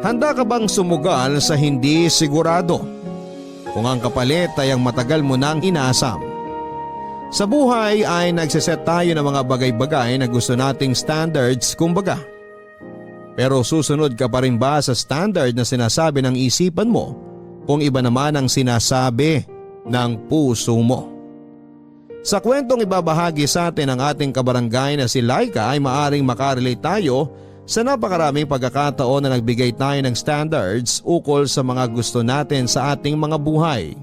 Handa ka bang sumugal sa hindi sigurado? Kung ang kapalit ay ang matagal mo nang inaasam. Sa buhay ay nagsiset tayo ng mga bagay-bagay na gusto nating standards kumbaga. Pero susunod ka pa rin ba sa standard na sinasabi ng isipan mo kung iba naman ang sinasabi ng puso mo? Sa kwentong ibabahagi sa atin ng ating kabarangay na si Laika ay maaring makarelate tayo sa napakaraming pagkakataon na nagbigay tayo ng standards ukol sa mga gusto natin sa ating mga buhay.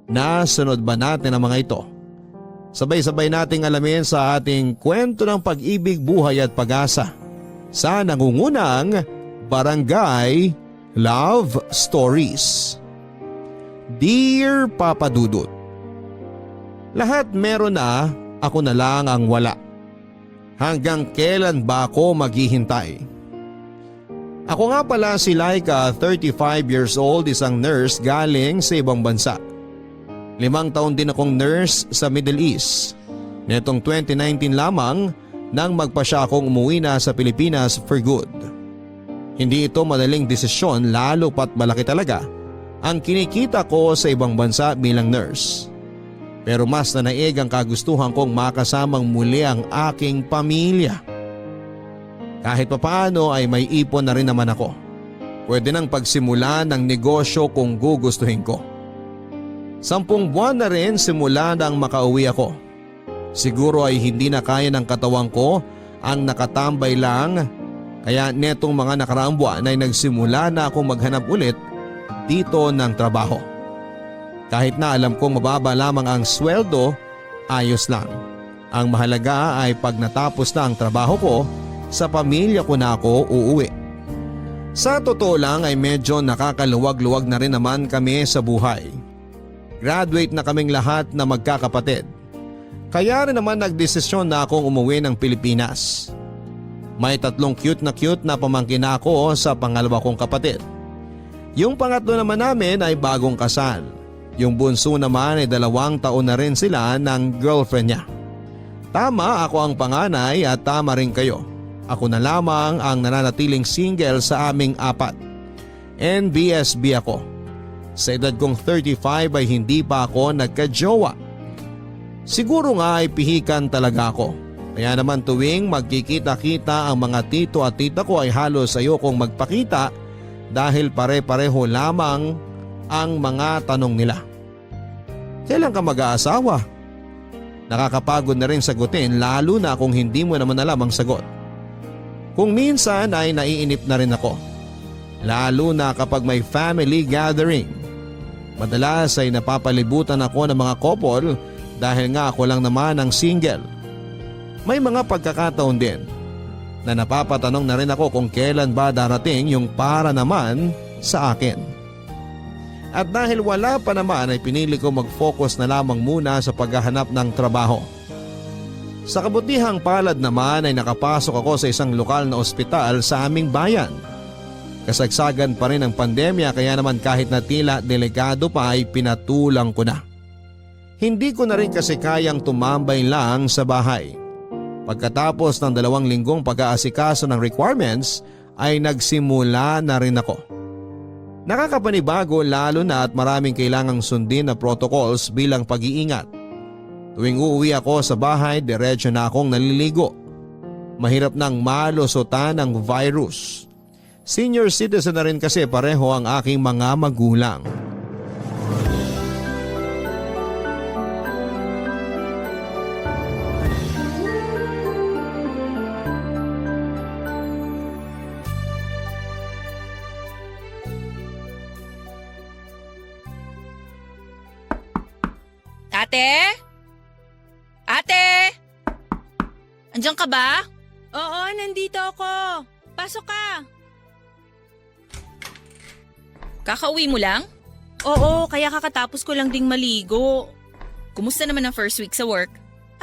Nasunod ba natin ang mga ito? Sabay-sabay nating alamin sa ating kwento ng pag-ibig, buhay at pag-asa sa nangungunang Barangay Love Stories. Dear Papa Dudut, lahat meron na, ako na lang ang wala. Hanggang kailan ba ako maghihintay? Ako nga pala si Laika, 35 years old, isang nurse galing sa ibang bansa. 5 taon din akong nurse sa Middle East. Netong 2019 lamang nang magpa siya akong umuwi na sa Pilipinas for good. Hindi ito madaling desisyon lalo pat malaki talaga ang kinikita ko sa ibang bansa bilang nurse. Pero mas nanaig ang kagustuhan kong makasamang muli ang aking pamilya. Kahit papaano ay may ipon na rin naman ako. Pwede nang pagsimula ng negosyo kung gugustuhin ko. 10 buwan na rin simula nang makauwi ako. Siguro ay hindi na kaya ng katawan ko ang nakatambay lang, kaya netong mga nakaraang buwan ay nagsimula na akong maghanap ulit dito ng trabaho. Kahit na alam kong mababa lamang ang sweldo, ayos lang. Ang mahalaga ay pag natapos na ang trabaho ko, sa pamilya ko na ako uuwi. Sa totoo lang ay medyo nakakaluwag-luwag na rin naman kami sa buhay. Graduate na kaming lahat na magkakapatid. Kaya rin naman nagdesisyon na akong umuwi ng Pilipinas. May 3 cute na pamangkin ako sa pangalawa kong kapatid. Yung pangatlo naman namin ay bagong kasal. Yung bunso naman ay 2 taon na rin sila ng girlfriend niya. Tama, ako ang panganay at tama rin kayo. Ako na lamang ang nananatiling single sa aming 4. NBSB ako. Sa edad kong 35 ay hindi pa ako nagka-jowa. Siguro nga ay pihikan talaga ako. Kaya naman tuwing magkikita-kita ang mga tito at tita ko ay halos ayokong magpakita dahil pare-pareho lamang ang mga tanong nila. Kailan ka mag-aasawa? Nakakapagod na rin sagutin lalo na kung hindi mo naman alam ang sagot. Kung minsan ay naiinip na rin ako. Lalo na kapag may family gathering. Madalas ay napapalibutan ako ng mga couple dahil nga ako lang naman ang single. May mga pagkakataon din na napapatanong na rin ako kung kailan ba darating yung para naman sa akin. At dahil wala pa naman ay pinili ko mag-focus na lamang muna sa paghahanap ng trabaho. Sa kabutihang palad naman ay nakapasok ako sa isang lokal na ospital sa aming bayan. Kasagsagan pa rin ang pandemya kaya naman kahit na tila delikado pa ay pinatulang ko na. Hindi ko na rin kasi kayang tumambay lang sa bahay. Pagkatapos ng 2 linggong pag-aasikaso ng requirements ay nagsimula na rin ako. Nakakapanibago lalo na at maraming kailangang sundin na protocols bilang pag-iingat. Tuwing uuwi ako sa bahay, diretso na akong naliligo. Mahirap nang malusutan ng virus. Senior citizen na rin kasi pareho ang aking mga magulang. Ate? Ate? Andiyan ka ba? Oo, nandito ako. Pasok ka. Kakauwi mo lang? Oo, kaya kakatapos ko lang ding maligo. Kumusta naman ang first week sa work?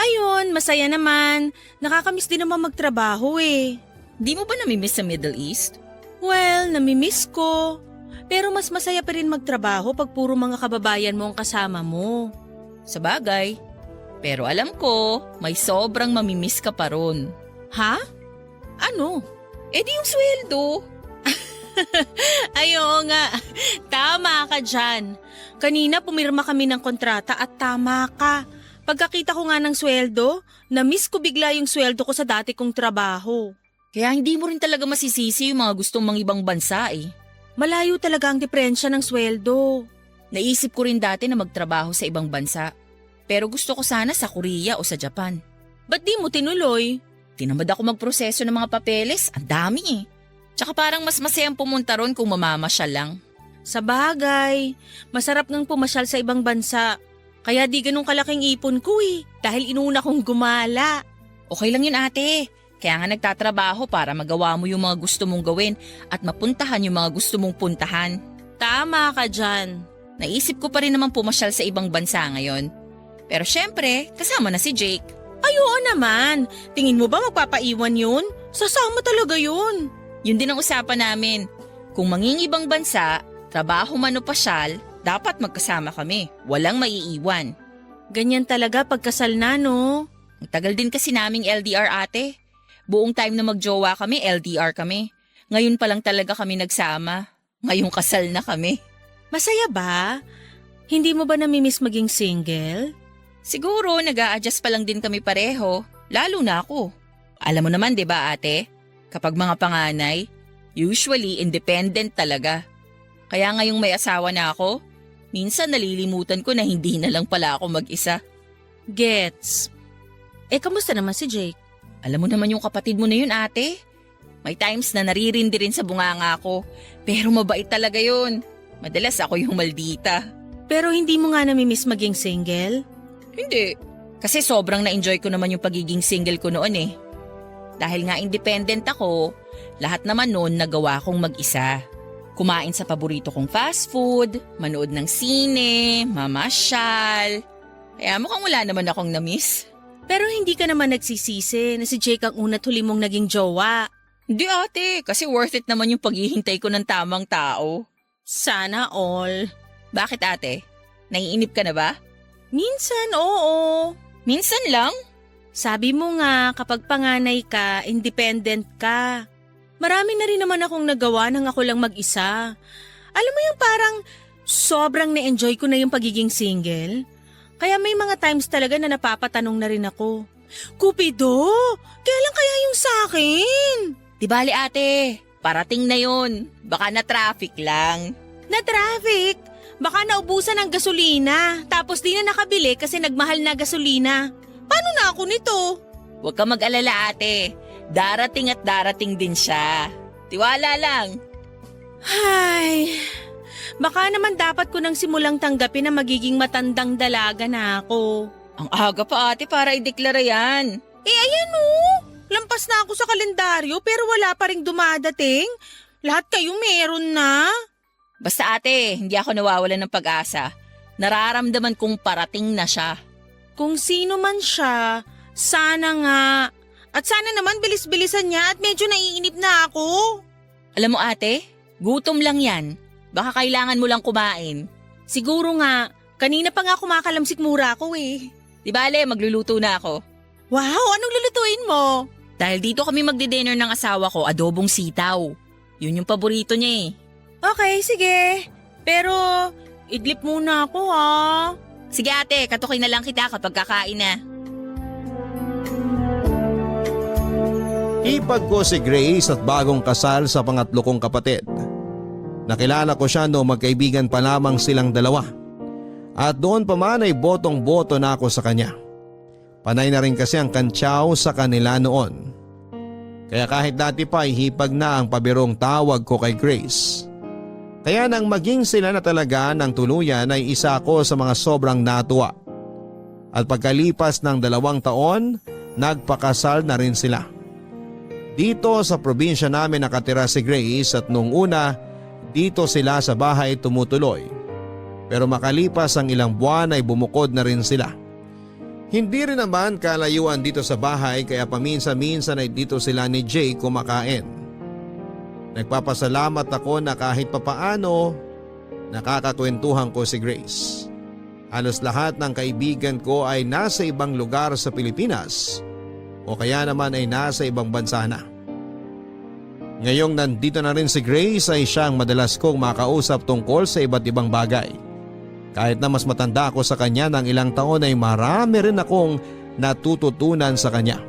Ayun, masaya naman. Nakakamiss din naman magtrabaho eh. Di mo ba namimiss sa Middle East? Well, namimiss ko. Pero mas masaya pa rin magtrabaho pag puro mga kababayan mo ang kasama mo. Sa bagay. Pero alam ko, may sobrang mamimiss ka pa ron. Ha? Ano? Eh di yung sweldo. Ay, oo nga. Tama ka dyan. Kanina pumirma kami ng kontrata at tama ka. Pagkakita ko nga ng sweldo, na-miss ko bigla yung sweldo ko sa dati kong trabaho. Kaya hindi mo rin talaga masisisi yung mga gustong mang ibang bansa eh. Malayo talaga ang diferensya ng sweldo. Naisip ko rin dati na magtrabaho sa ibang bansa. Pero gusto ko sana sa Korea o sa Japan. Ba't di mo tinuloy? Tinamad ako magproseso ng mga papeles, ang dami eh. Tsaka parang mas masayang pumunta ron kung mamamasyal lang. Sa bagay, masarap ngang pumasyal sa ibang bansa. Kaya di ganun kalaking ipon ko eh, dahil inuna kong gumala. Okay lang yun ate. Kaya nga nagtatrabaho para magawa mo yung mga gusto mong gawin at mapuntahan yung mga gusto mong puntahan. Tama ka dyan. Naisip ko pa rin naman pumasyal sa ibang bansa ngayon. Pero syempre, kasama na si Jake. Ay, oo naman. Tingin mo ba magpapaiwan yun? Sasama talaga yun. Yun din ang usapan namin. Kung mangingibang bansa, trabaho man o pasyal, dapat magkasama kami. Walang maiiwan. Ganyan talaga pagkasal na, no? Ang tagal din kasi naming LDR ate. Buong time na magjowa kami, LDR kami. Ngayon pa lang talaga kami nagsama. Ngayong kasal na kami. Masaya ba? Hindi mo ba namimiss maging single? Siguro nag-a-adjust pa lang din kami pareho, lalo na ako. Alam mo naman 'di ba ate, kapag mga panganay, usually independent talaga. Kaya ngayong may asawa na ako, minsan nalilimutan ko na hindi na lang pala ako mag-isa. Gets. Kamusta naman si Jake? Alam mo naman yung kapatid mo na yun ate. May times na naririndi rin sa bunganga ko, pero mabait talaga yun. Madalas ako yung maldita. Pero hindi mo nga namimiss maging single? Hindi. Kasi sobrang na-enjoy ko naman yung pagiging single ko noon eh. Dahil nga independent ako, lahat naman noon nagawa kong mag-isa. Kumain sa paborito kong fast food, manood ng sine, mamasyal. Kaya mukhang wala naman akong na-miss. Pero hindi ka naman nagsisisi na si Jake ang una't huli mong naging jowa. Hindi ate, kasi worth it naman yung paghihintay ko ng tamang tao. Sana all. Bakit ate? Naiinip ka na ba? Minsan, oo. Minsan lang? Sabi mo nga, kapag panganay ka, independent ka. Marami na rin naman akong nagawa nang ako lang mag-isa. Alam mo yung parang sobrang na-enjoy ko na yung pagiging single. Kaya may mga times talaga na napapatanong na rin ako. Cupido, kailan kaya yung sa'kin? Di bali ate, parating na yun. Baka na-traffic lang. Na-traffic? Baka naubusan ng gasolina, tapos di na nakabili kasi nagmahal na gasolina. Paano na ako nito? Huwag ka mag-alala ate. Darating at darating din siya. Tiwala lang. Ay, baka naman dapat ko nang simulang tanggapin na magiging matandang dalaga na ako. Ang aga pa ate para ideklara yan. Ayan lampas na ako sa kalendaryo pero wala pa ring dumadating. Lahat kayo meron na. Basta ate, hindi ako nawawalan ng pag-asa. Nararamdaman kong parating na siya. Kung sino man siya, sana nga. At sana naman bilis-bilisan niya at medyo naiinip na ako. Alam mo ate, gutom lang yan. Baka kailangan mo lang kumain. Siguro nga, kanina pa nga kumakalamsik mura ako eh. Di bale, magluluto na ako. Wow, anong lulutuin mo? Dahil dito kami magdi-dinner ng asawa ko, adobong sitaw. Yun yung paborito niya eh. Okay, sige. Pero, idlip muna ako ha. Sige ate, katukin na lang kita kapag kakain na. Ipag ko si Grace at bagong kasal sa pangatlo kong kapatid. Nakilala ko siya noong magkaibigan pa lamang silang dalawa. At doon pa man ay botong-boto na ako sa kanya. Panay na rin kasi ang kantsaw sa kanila noon. Kaya kahit dati pa ay hipag na ang pabirong tawag ko kay Grace. Kaya nang maging sila na talaga ng tuluyan ay isa ako sa mga sobrang natuwa. At pagkalipas ng 2 taon, nagpakasal na rin sila. Dito sa probinsya namin nakatira si Grace at nung una, dito sila sa bahay tumutuloy. Pero makalipas ang ilang buwan ay bumukod na rin sila. Hindi rin naman kalayuan dito sa bahay kaya paminsan-minsan ay dito sila ni Jay kumakain. Nagpapasalamat ako na kahit papaano nakakakwentuhan ko si Grace. Halos lahat ng kaibigan ko ay nasa ibang lugar sa Pilipinas o kaya naman ay nasa ibang bansa na. Ngayong nandito na rin si Grace ay siyang madalas kong makausap tungkol sa iba't ibang bagay. Kahit na mas matanda ako sa kanya ng ilang taon ay marami rin akong natututunan sa kanya.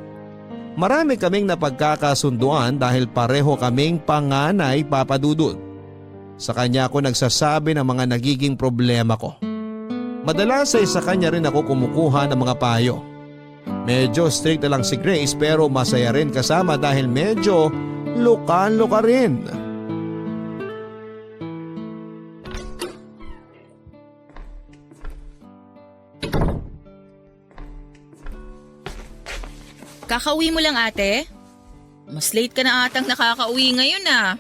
Marami kaming napagkakasunduan dahil pareho kaming panganay papadudod. Sa kanya ako nagsasabi ng mga nagiging problema ko. Madalas ay sa kanya rin ako kumukuha ng mga payo. Medyo strict na lang si Grace pero masaya rin kasama dahil medyo luka-luka rin. Kakauwi mo lang ate? Mas late ka na atang nakakauwi ngayon ah.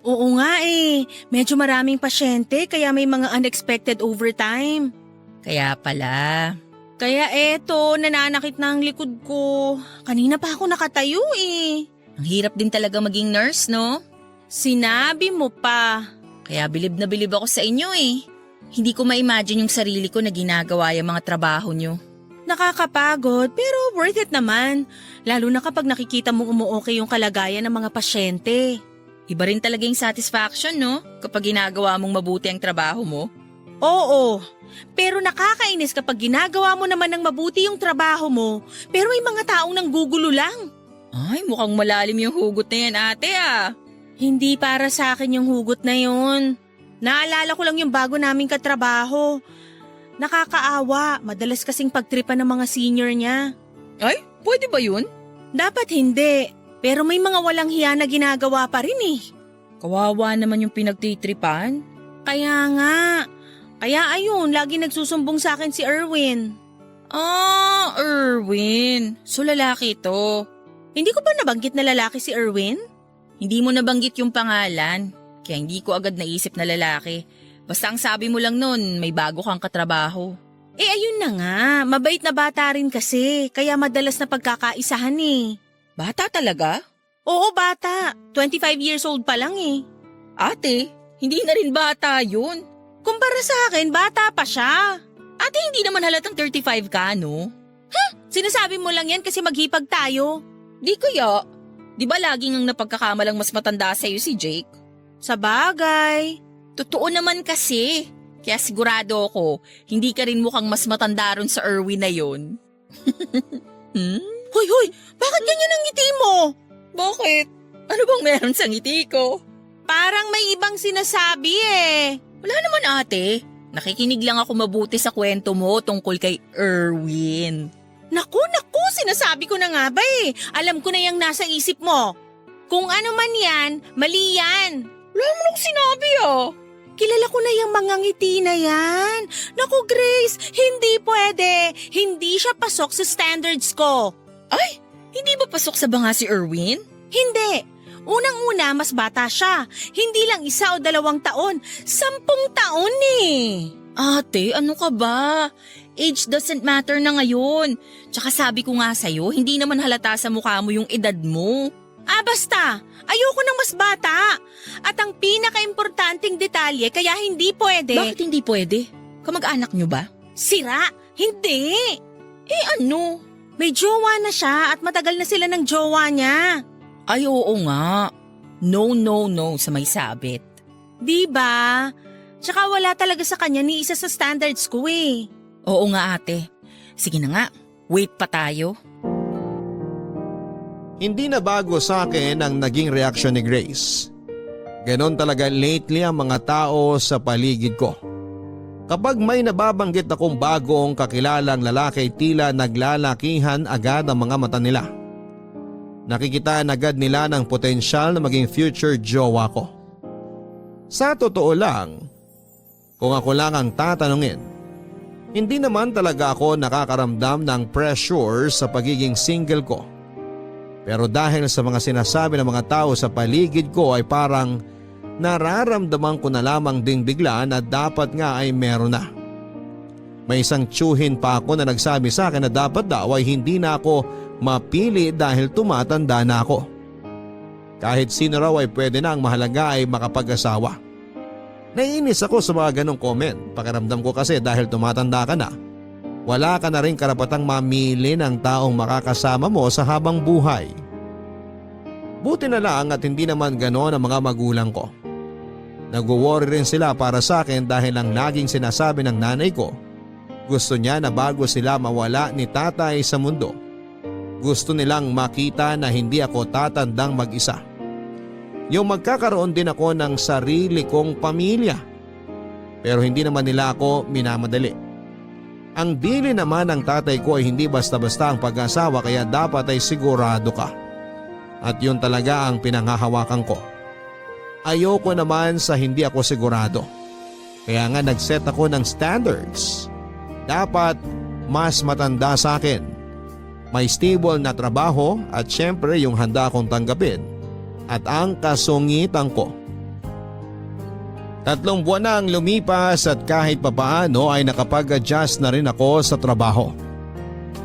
Oo nga eh, medyo maraming pasyente kaya may mga unexpected overtime. Kaya pala. Kaya eto, nananakit na ang likod ko. Kanina pa ako nakatayo eh. Ang hirap din talaga maging nurse, no? Sinabi mo pa. Kaya bilib na bilib ako sa inyo eh. Hindi ko ma-imagine yung sarili ko na ginagawa yung mga trabaho nyo. Nakakapagod pero worth it naman. Lalo na kapag nakikita mong umuokay yung kalagayan ng mga pasyente. Iba rin talaga yung satisfaction, no? Kapag ginagawa mong mabuti ang trabaho mo. Oo, pero nakakainis kapag ginagawa mo naman ng mabuti yung trabaho mo pero may mga taong nanggugulo lang. Ay, mukhang malalim yung hugot na yan ate ah. Hindi para sa akin yung hugot na yun. Naalala ko lang yung bago naming katrabaho. Nakakaawa, madalas kasing pagtripan ng mga senior niya. Ay, pwede ba yun? Dapat hindi, pero may mga walang hiya na ginagawa pa rin eh. Kawawa naman yung pinagtitripan. Kaya nga, kaya ayun, lagi nagsusumbong sa akin si Erwin. Ah, Erwin. So lalaki to. Hindi ko ba nabanggit na lalaki si Erwin? Hindi mo nabanggit yung pangalan, kaya hindi ko agad naisip na lalaki. Basta ang sabi mo lang nun, may bago kang katrabaho. Eh ayun na nga, mabait na bata rin kasi, kaya madalas na pagkakaisahan eh. Bata talaga? Oo bata, 25 years old pa lang eh. Ate, hindi na rin bata yun. Kumpara sa akin, bata pa siya. Ate, hindi naman halatang 35 ka, no? Sinasabi mo lang yan kasi maghipag tayo. Di kaya. Di ba laging ang napagkakamalang mas matanda sa'yo si Jake? Sa bagay. Totoo naman kasi. Kaya sigurado ako, hindi ka rin mukhang mas matanda ron sa Erwin na yun. Hoy, bakit ganyan ang ngiti mo? Bakit? Ano bang meron sa ngiti ko? Parang may ibang sinasabi eh. Wala naman ate. Nakikinig lang ako mabuti sa kwento mo tungkol kay Erwin. Naku, sinasabi ko na nga ba eh. Alam ko na yung nasa isip mo. Kung ano man yan, mali yan. Wala mo nang sinabi ah. Kilala ko na yung mga ngiti na yan. Naku Grace, hindi pwede. Hindi siya pasok sa standards ko. Ay, hindi ba pasok sa banga si Erwin? Hindi. Unang-una, mas bata siya. Hindi lang 1 o 2 taon. 10 taon eh. Ate, ano ka ba? Age doesn't matter na ngayon. Tsaka sabi ko nga sa'yo, hindi naman halata sa mukha mo yung edad mo. Ah, basta. Ayoko ng mas bata. At ang pinaka-importanting detalye kaya hindi pwede. Bakit hindi pwede? Kamag-anak nyo ba? Sira? Hindi. Eh ano? May jowa na siya at matagal na sila ng jowa niya. Ay oo nga. No sa may sabit. Diba? Tsaka wala talaga sa kanya ni isa sa standards ko eh. Oo nga ate. Sige na nga, wait pa tayo. Hindi na bago sa akin ang naging reaksyon ni Grace. Ganon talaga lately ang mga tao sa paligid ko. Kapag may nababanggit akong bagong kakilalang lalaki, tila naglalakihan agad ang mga mata nila. Nakikitaan agad nila ng potensyal na maging future jowa ko. Sa totoo lang, kung ako lang ang tatanungin, hindi naman talaga ako nakakaramdam ng pressure sa pagiging single ko. Pero dahil sa mga sinasabi ng mga tao sa paligid ko ay parang nararamdaman ko na lamang ding bigla na dapat nga ay meron na. May isang tsuhin pa ako na nagsabi sa akin na dapat daw ay hindi na ako mapili dahil tumatanda na ako. Kahit sino raw ay pwede na, ang mahalaga ay makapag-asawa. Naiinis ako sa mga ganong comment. Pakiramdam ko kasi dahil tumatanda ka na, wala ka na rin karapatang mamili ng taong makakasama mo sa habang buhay. Buti na lang at hindi naman gano'n ang mga magulang ko. Nag-worry rin sila para sa akin dahil ang laging sinasabi ng nanay ko, gusto niya na bago sila mawala ni tatay sa mundo, gusto nilang makita na hindi ako tatandang mag-isa. Yung magkakaroon din ako ng sarili kong pamilya. Pero hindi naman nila ako minamadali. Ang dili naman ng tatay ko ay hindi basta-basta ang pag-asawa kaya dapat ay sigurado ka. At yun talaga ang pinanghahawakan ko. Ayoko naman sa hindi ako sigurado. Kaya nga nag-set ako ng standards. Dapat mas matanda sa akin. May stable na trabaho at syempre yung handa akong tanggapin. At ang kasungitan ko. 3 buwan na ang lumipas at kahit papaano ay nakapag-adjust na rin ako sa trabaho.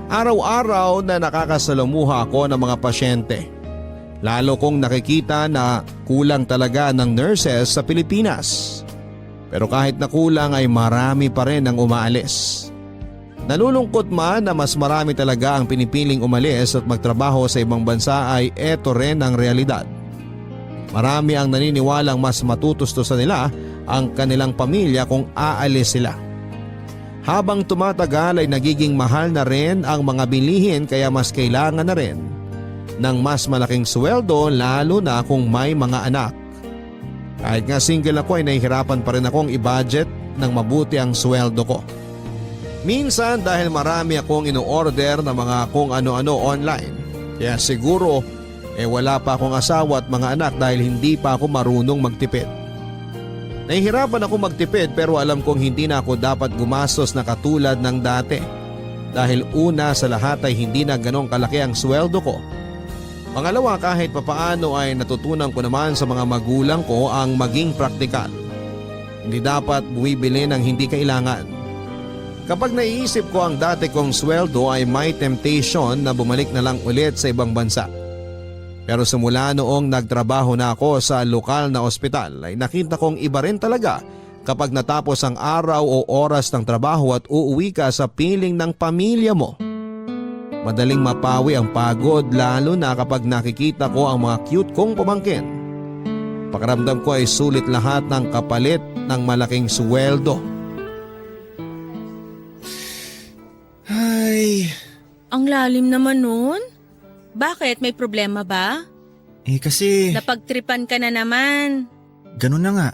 Araw-araw na nakakasalamuha ako ng mga pasyente. Lalo kong nakikita na kulang talaga ng nurses sa Pilipinas. Pero kahit na kulang ay marami pa rin ang umaalis. Nalulungkot man na mas marami talaga ang pinipiling umalis at magtrabaho sa ibang bansa ay eto rin ang realidad. Marami ang naniniwalang mas matutusto sa nila ang kanilang pamilya kung aalis sila. Habang tumatagal ay nagiging mahal na rin ang mga bilihin kaya mas kailangan na rin ng mas malaking sweldo lalo na kung may mga anak. Kahit nga single ako ay nahihirapan pa rin akong i-budget ng mabuti ang sweldo ko. Minsan dahil marami akong ino-order na mga kung ano-ano online. Kaya siguro wala pa akong asawa at mga anak dahil hindi pa ako marunong magtipid. Nahihirapan ako magtipid pero alam kong hindi na ako dapat gumastos na katulad ng dati. Dahil una sa lahat ay hindi na ganong kalaki ang sweldo ko. Pangalawa kahit papaano ay natutunan ko naman sa mga magulang ko ang maging praktikal. Hindi dapat buwibili ng hindi kailangan. Kapag naiisip ko ang dati kong sweldo ay may temptation na bumalik na lang ulit sa ibang bansa. Pero simula noong nagtrabaho na ako sa lokal na ospital ay nakita kong iba rin talaga kapag natapos ang araw o oras ng trabaho at uuwi ka sa piling ng pamilya mo. Madaling mapawi ang pagod lalo na kapag nakikita ko ang mga cute kong pamangkin. Pakiramdam ko ay sulit lahat ng kapalit ng malaking sweldo. Ay, Ang lalim naman nun. Bakit? May problema ba? kasi Napagtripan ka na naman. ganun na nga.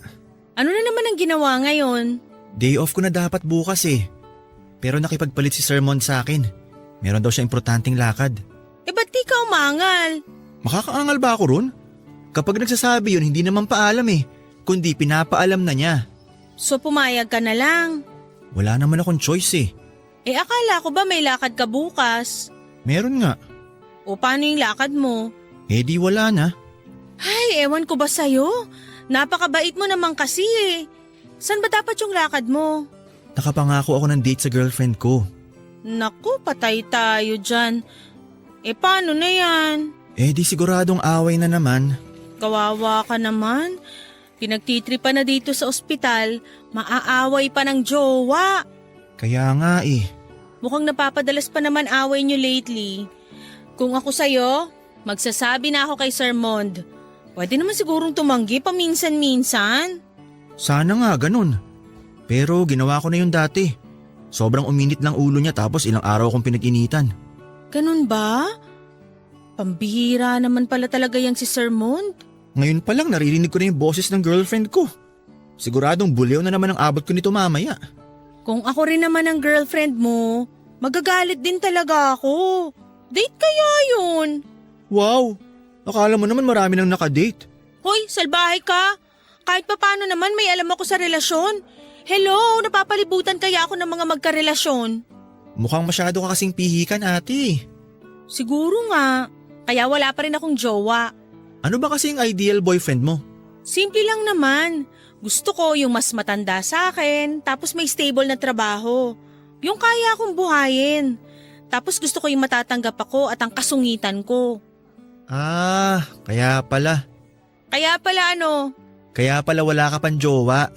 Ano na naman ang ginawa ngayon? Day off ko na dapat bukas Pero nakipagpalit si Sir Mon sa akin. Meron daw siya importanteng lakad. Ba't di ka umangal? Makakaangal ba ako ron? Kapag nagsasabi yun, hindi naman paalam kundi pinapaalam na niya. So pumayag ka na lang. Wala naman akong choice Akala ko ba may lakad ka bukas? Meron nga. O paano yung lakad mo? Di wala na. Ay, ewan ko ba sa'yo? Napakabait mo naman kasi Saan ba dapat yung lakad mo? Nakapangako ako ng date sa girlfriend ko. Naku, patay tayo dyan. Paano na yan? Di siguradong away na naman. Kawawa ka naman. Pinagtitripa na dito sa ospital, maaaway pa ng jowa. Kaya nga Mukhang napapadalas pa naman away nyo lately. Kung ako sa'yo, magsasabi na ako kay Sir Mond. Pwede naman sigurong tumanggi paminsan-minsan. Sana nga ganun. Pero ginawa ko na yun dati. Sobrang uminit lang ulo niya tapos ilang araw akong pinag-initan. Ganun ba? Pambihira naman pala talaga yang si Sir Mond. Ngayon pa lang naririnig ko na yung boses ng girlfriend ko. Siguradong buliw na naman ang abot ko nito mamaya. Kung ako rin naman ang girlfriend mo, magagalit din talaga ako. Date kaya yun? Wow! Akala mo naman marami nang nakadate. Hoy, salbahe ka. Kahit papano naman may alam ako sa relasyon. Hello, napapalibutan kaya ako ng mga magkarelasyon? Mukhang masyado ka kasing pihikan ate. Siguro nga. Kaya wala pa rin akong jowa. Ano ba kasi yung ideal boyfriend mo? Simple lang naman. Gusto ko yung mas matanda sa akin, tapos may stable na trabaho. Yung kaya akong buhayin. Tapos gusto ko yung matatanggap ako at ang kasungitan ko. Kaya pala. Kaya pala ano? Kaya pala wala ka pang jowa.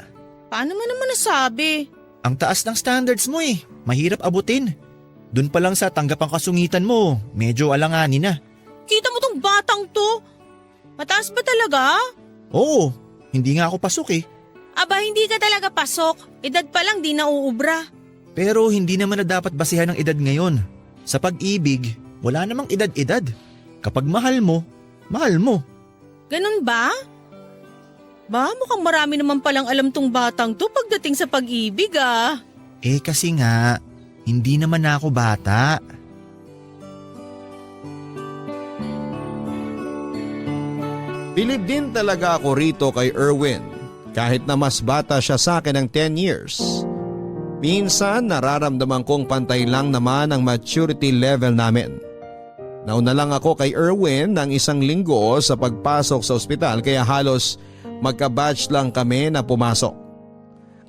Paano mo naman nasabi? Ang taas ng standards mo Mahirap abutin. Dun pa lang sa tanggap ang kasungitan mo, medyo alanganin na. Kita mo tong batang to? Mataas ba talaga? Oo, hindi nga ako pasok eh. Aba, hindi ka talaga pasok. Edad pa lang di nauubra. Pero hindi naman na dapat basihan ng edad ngayon. Sa pag-ibig, wala namang edad-edad. Kapag mahal mo, mahal mo. Ganun ba? Ba, mukhang marami naman palang alam tong batang to pagdating sa pag-ibig ah. Eh kasi nga, hindi naman na ako bata. Bilib din talaga ako rito kay Erwin kahit na mas bata siya sa akin ng 10 years. Minsan nararamdaman kong pantay lang naman ang maturity level namin. Nauna lang ako kay Erwin ng 1 linggo sa pagpasok sa ospital kaya halos magka-batch lang kami na pumasok.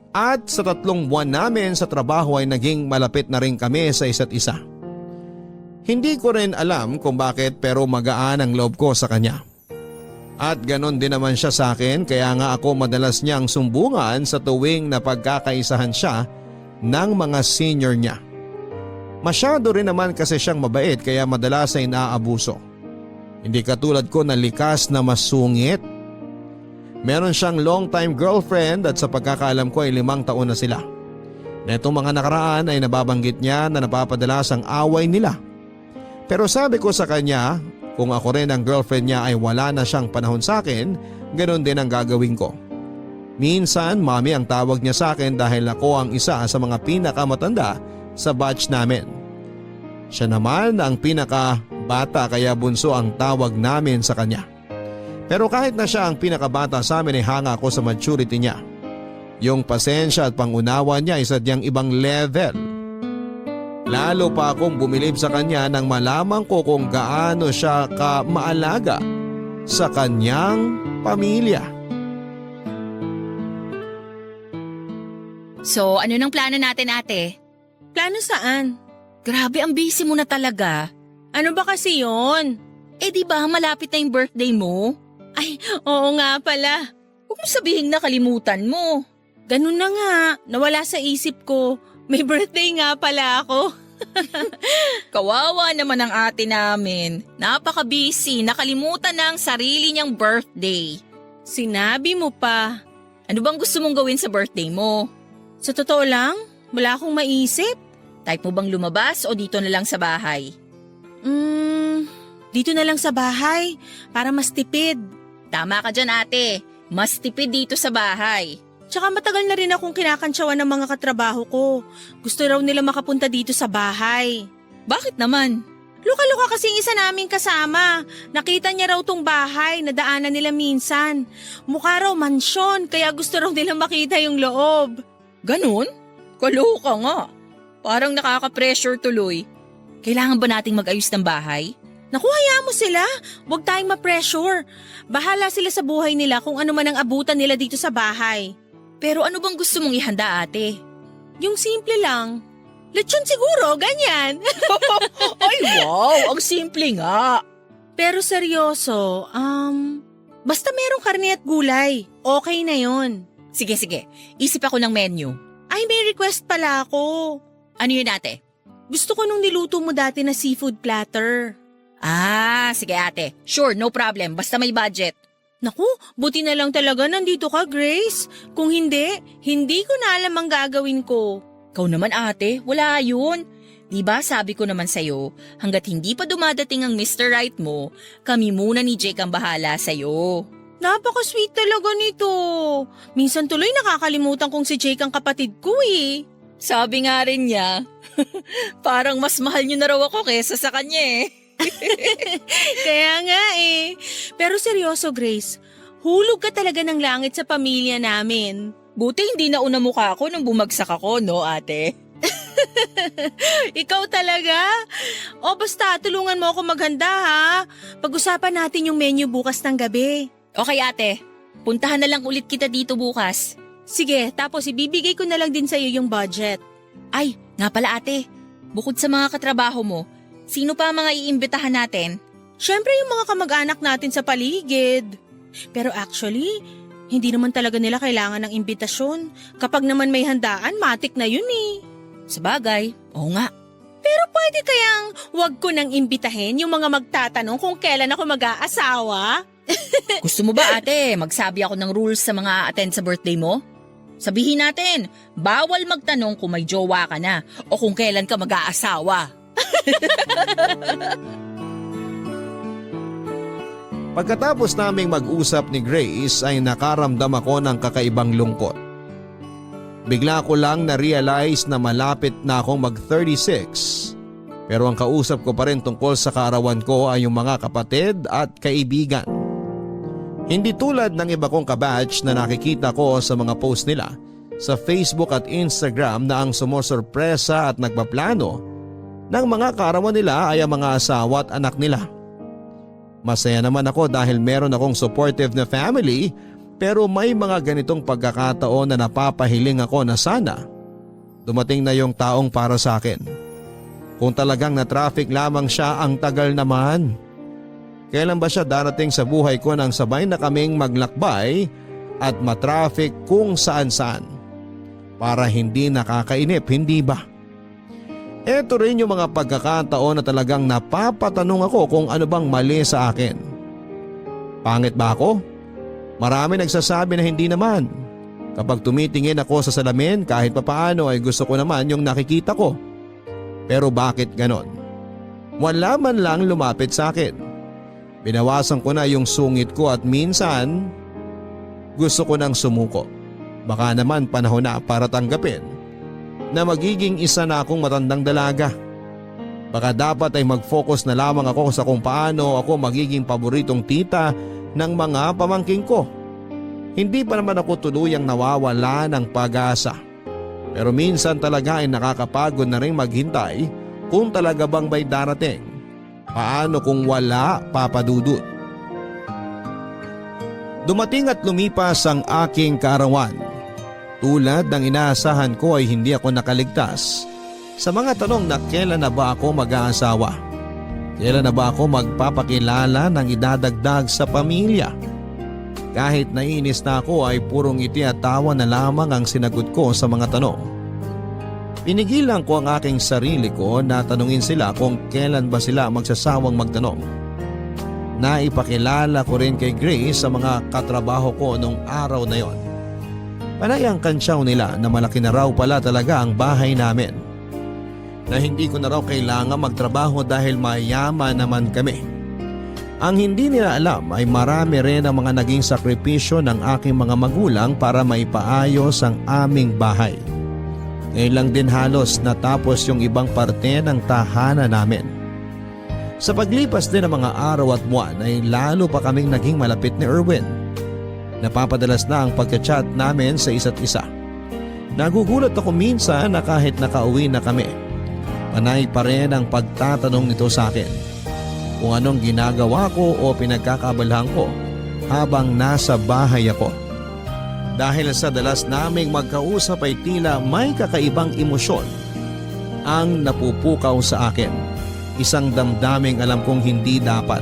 At sa 3 buwan namin sa trabaho ay naging malapit na rin kami sa isa't isa. Hindi ko rin alam kung bakit pero magaan ang loob ko sa kanya. At ganon din naman siya sa akin kaya nga ako madalas niyang sumbungan sa tuwing napagkakaisahan siya ng mga senior niya. Masyado rin naman kasi siyang mabait kaya madalas ay naaabuso. Hindi katulad ko na likas na masungit. Meron siyang long time girlfriend at sa pagkakaalam ko ay 5 taon na sila. Netong mga nakaraan ay nababanggit niya na napapadalas ang away nila. Pero sabi ko sa kanya, kung ako rin ang girlfriend niya ay wala na siyang panahon sa akin, ganoon din ang gagawin ko. Minsan mami ang tawag niya sa akin dahil ako ang isa sa mga pinakamatanda sa batch namin. Siya naman ang pinakabata kaya bunso ang tawag namin sa kanya. Pero kahit na siya ang pinakabata sa amin ay hanga ako sa maturity niya. Yung pasensya at pangunawa niya ay sadyang ibang level. Lalo pa akong bumilib sa kanya nang malaman ko kung gaano siya ka-maalaga sa kanyang pamilya. So, ano nang plano natin, ate? Plano saan? Grabe, ang busy mo na talaga. Ano ba kasi yon? Eh di ba malapit na yung birthday mo? Ay, oo nga pala. Huwag mo sabihin nakalimutan mo. Ganun na nga, nawala sa isip ko. May birthday nga pala ako. Kawawa naman ang ate namin. Napaka-busy, nakalimutan na ang sarili niyang birthday. Sinabi mo pa. Ano bang gusto mong gawin sa birthday mo? Sa totoo lang, wala akong maisip. Type mo bang lumabas o dito na lang sa bahay? Dito na lang sa bahay para mas tipid. Tama ka dyan, ate. Mas tipid dito sa bahay. Tsaka matagal na rin akong kinakantsawan ng mga katrabaho ko. Gusto raw nila makapunta dito sa bahay. Bakit naman? Luka-luka kasing isa naming kasama. Nakita niya raw tong bahay na daanan nila minsan. Mukha raw mansyon kaya gusto raw nila makita yung loob. Ganun? Kaloka nga. Parang nakaka-pressure tuloy. Kailangan ba nating mag-ayos ng bahay? Naku, hayaan mo sila. Huwag tayong ma-pressure. Bahala sila sa buhay nila kung ano man ang abutan nila dito sa bahay. Pero ano bang gusto mong ihanda, ate? Yung simple lang. Lechon siguro, ganyan. Ay wow, ang simple nga. Pero seryoso, basta merong karne at gulay. Okay na yon. Sige, isip ako ng menu. Ay, may request pala ako. Ano yun, ate? Gusto ko nung niluto mo dati na seafood platter. Ah, sige ate. Sure, no problem. Basta may budget. Naku, buti na lang talaga nandito ka, Grace. Kung hindi, hindi ko na alam ang gagawin ko. Ikaw naman ate, wala yun. Diba sabi ko naman sa'yo, hanggat hindi pa dumadating ang Mr. Right mo, kami muna ni Jake ang bahala sa'yo. Napaka-sweet talaga nito. Minsan tuloy nakakalimutan kong si Jake ang kapatid ko eh. Sabi nga rin niya, parang mas mahal niyo na raw ako kesa sa kanya eh. Kaya nga eh. Pero seryoso, Grace, hulog ka talaga ng langit sa pamilya namin. Buti hindi nauna mukha ako nung bumagsak ako, no ate? Ikaw talaga? O basta, tulungan mo ako maghanda ha. Pag-usapan natin yung menu bukas ng gabi. Okay ate, puntahan na lang ulit kita dito bukas. Sige, tapos ibibigay ko na lang din sa'yo yung budget. Ay, nga pala ate, bukod sa mga katrabaho mo, sino pa ang mga iimbitahan natin? Siyempre yung mga kamag-anak natin sa paligid. Pero actually, hindi naman talaga nila kailangan ng imbitasyon. Kapag naman may handaan, matik na yun eh. Sabagay, oo nga. Pero pwede kayang wag ko nang imbitahin yung mga magtatanong kung kailan ako mag-aasawa? Gusto mo ba ate, magsabi ako ng rules sa mga attend sa birthday mo? Sabihin natin, bawal magtanong kung may jowa ka na o kung kailan ka mag-aasawa. Pagkatapos naming mag-usap ni Grace ay nakaramdam ako ng kakaibang lungkot. Bigla ko lang na-realize na malapit na akong mag-36. Pero ang kausap ko pa rin tungkol sa kaarawan ko ay yung mga kapatid at kaibigan. Hindi tulad ng iba kong kabatch na nakikita ko sa mga post nila sa Facebook at Instagram na ang sumusurpresa at nagpaplano ng mga kaarawan nila ay ang mga asawa at anak nila. Masaya naman ako dahil meron akong supportive na family, pero may mga ganitong pagkakataon na napapahiling ako na sana dumating na yung taong para sa akin. Kung talagang na-traffic lamang siya, ang tagal naman. Kailan ba siya darating sa buhay ko nang sabay na kaming maglakbay at matraffic kung saan-saan? Para hindi nakakainip, hindi ba? Ito rin yung mga pagkakataon na talagang napapatanong ako kung ano bang mali sa akin. Pangit ba ako? Marami nagsasabi na hindi naman. Kapag tumitingin ako sa salamin, kahit papaano ay gusto ko naman yung nakikita ko. Pero bakit ganon? Wala man lang lumapit sa akin. Binawasan ko na yung sungit ko at minsan gusto ko nang sumuko. Baka naman panahon na para tanggapin na magiging isa na akong matandang dalaga. Baka dapat ay mag-focus na lamang ako sa kung paano ako magiging paboritong tita ng mga pamangking ko. Hindi pa naman ako tuluyang nawawala ng pag-asa. Pero minsan talaga ay nakakapagod na rin maghintay kung talaga bang may darating. Paano kung wala, Papa Dudut? Dumating at lumipas ang aking kaarawan. Tulad ng inaasahan ko ay hindi ako nakaligtas sa mga tanong na kailan na ba ako mag-aasawa? Kailan na ba ako magpapakilala ng idadagdag sa pamilya? Kahit naiinis na ako ay purong ngiti at tawa na lamang ang sinagot ko sa mga tanong. Pinigilan ko ang aking sarili ko na tanungin sila kung kailan ba sila magsasawang magtanong. Naipakilala ko rin kay Grace sa mga katrabaho ko noong araw na yon. Panay ang kantsaw nila na malaki na raw pala talaga ang bahay namin. Na hindi ko na raw kailangan magtrabaho dahil mayaman naman kami. Ang hindi nila alam ay marami rin ang mga naging sakripisyo ng aking mga magulang para maipaayos ang aming bahay. Ngayon lang din halos natapos yung ibang parte ng tahanan namin. Sa paglipas din ng mga araw at buwan ay lalo pa kaming naging malapit ni Erwin. Napapadalas na ang pagka-chat namin sa isa't isa. Nagugulat ako minsan na kahit nakauwi na kami, panay pa rin ang pagtatanong nito sa akin kung anong ginagawa ko o pinagkakabalahan ko habang nasa bahay ako. Dahil sa dalas naming magkausap ay tila may kakaibang emosyon ang napupukaw sa akin. Isang damdaming alam kong hindi dapat.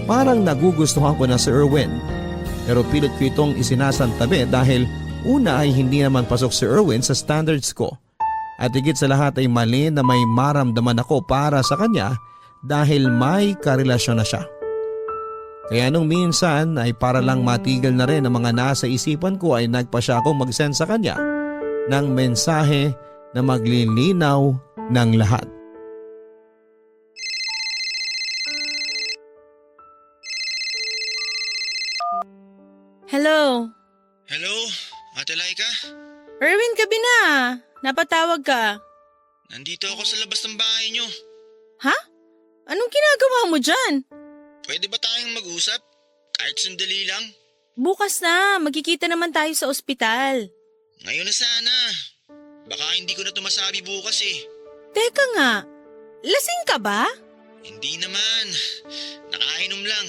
Parang nagugustuhan ko na si Erwin. Pero pilit ko itong isinasantabi dahil una ay hindi naman pasok si Erwin sa standards ko. At higit sa lahat ay mali na may maramdaman ako para sa kanya dahil may karelasyon na siya. Kaya nung minsan ay para lang matigil na rin ang mga nasa isipan ko ay nagpa siya akong mag-send sa kanya ng mensahe na maglilinaw ng lahat. Hello? Hello, Ate Laika? Erwin, gabi na. Napatawag ka. Nandito ako sa labas ng bahay nyo. Ha? Anong ginagawa mo dyan? Pwede ba tayong mag-usap? Kahit sandali lang? Bukas na, magkikita naman tayo sa ospital. Ngayon na sana. Baka hindi ko na ito masabi bukas eh. Teka nga, lasing ka ba? Hindi naman. Nakainom lang.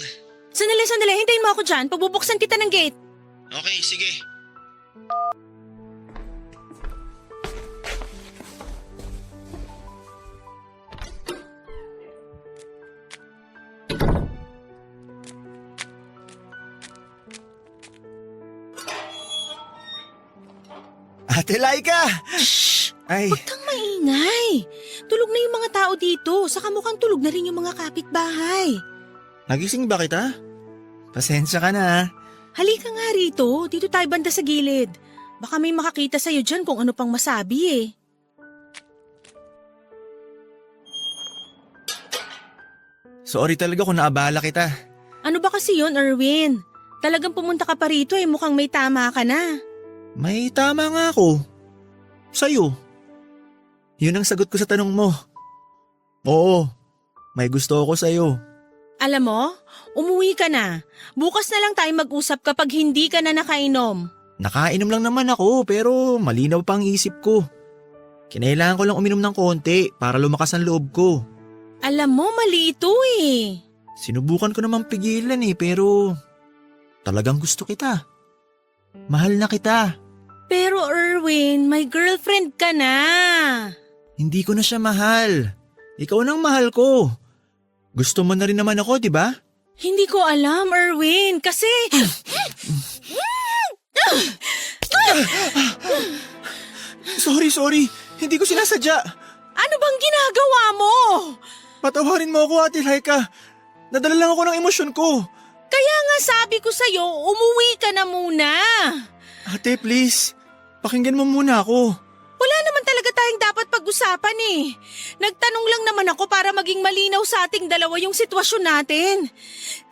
Sandali, hintayin mo ako dyan. Pagbubuksan kita ng gate. Okay, sige. Ate Laika! Shh! Ay, Huwag kang maingay. Tulog na yung mga tao dito. Saka mukhang tulog na rin yung mga kapitbahay. nagising ba kita? Pasensya ka na ha. Halika nga rito, dito tayo banda sa gilid. Baka may makakita sa'yo dyan kung ano pang masabi eh. Sorry talaga kung naabala kita. Ano ba kasi yun, Erwin? Talagang pumunta ka pa rito eh, mukhang may tama ka na. May tama nga ako. Sa'yo. Yun ang sagot ko sa tanong mo. Oo, may gusto ako sa'yo. Alam mo, umuwi ka na. Bukas na lang tayo mag-usap kapag hindi ka na nakainom. Nakainom lang naman ako pero malinaw pa ang isip ko. Kinailangan ko lang uminom ng konti para lumakas ang loob ko. Alam mo, mali ito eh. Sinubukan ko namang pigilan pero talagang gusto kita. Mahal na kita. Pero Erwin, may girlfriend ka na. Hindi ko na siya mahal. Ikaw nang mahal ko. Gusto mo na rin naman ako, di ba? Hindi ko alam, Erwin, kasi… Sorry. Hindi ko sinasadya. Ano bang ginagawa mo? Patawarin mo ako, Ate Laika. Nadala lang ako ng emosyon ko. Kaya nga sabi ko sa'yo, umuwi ka na muna. Ate, please. Pakinggan mo muna ako. Wala naman talaga tayong dapat pag-usapan eh. Nagtanong lang naman ako para maging malinaw sa ating dalawa yung sitwasyon natin.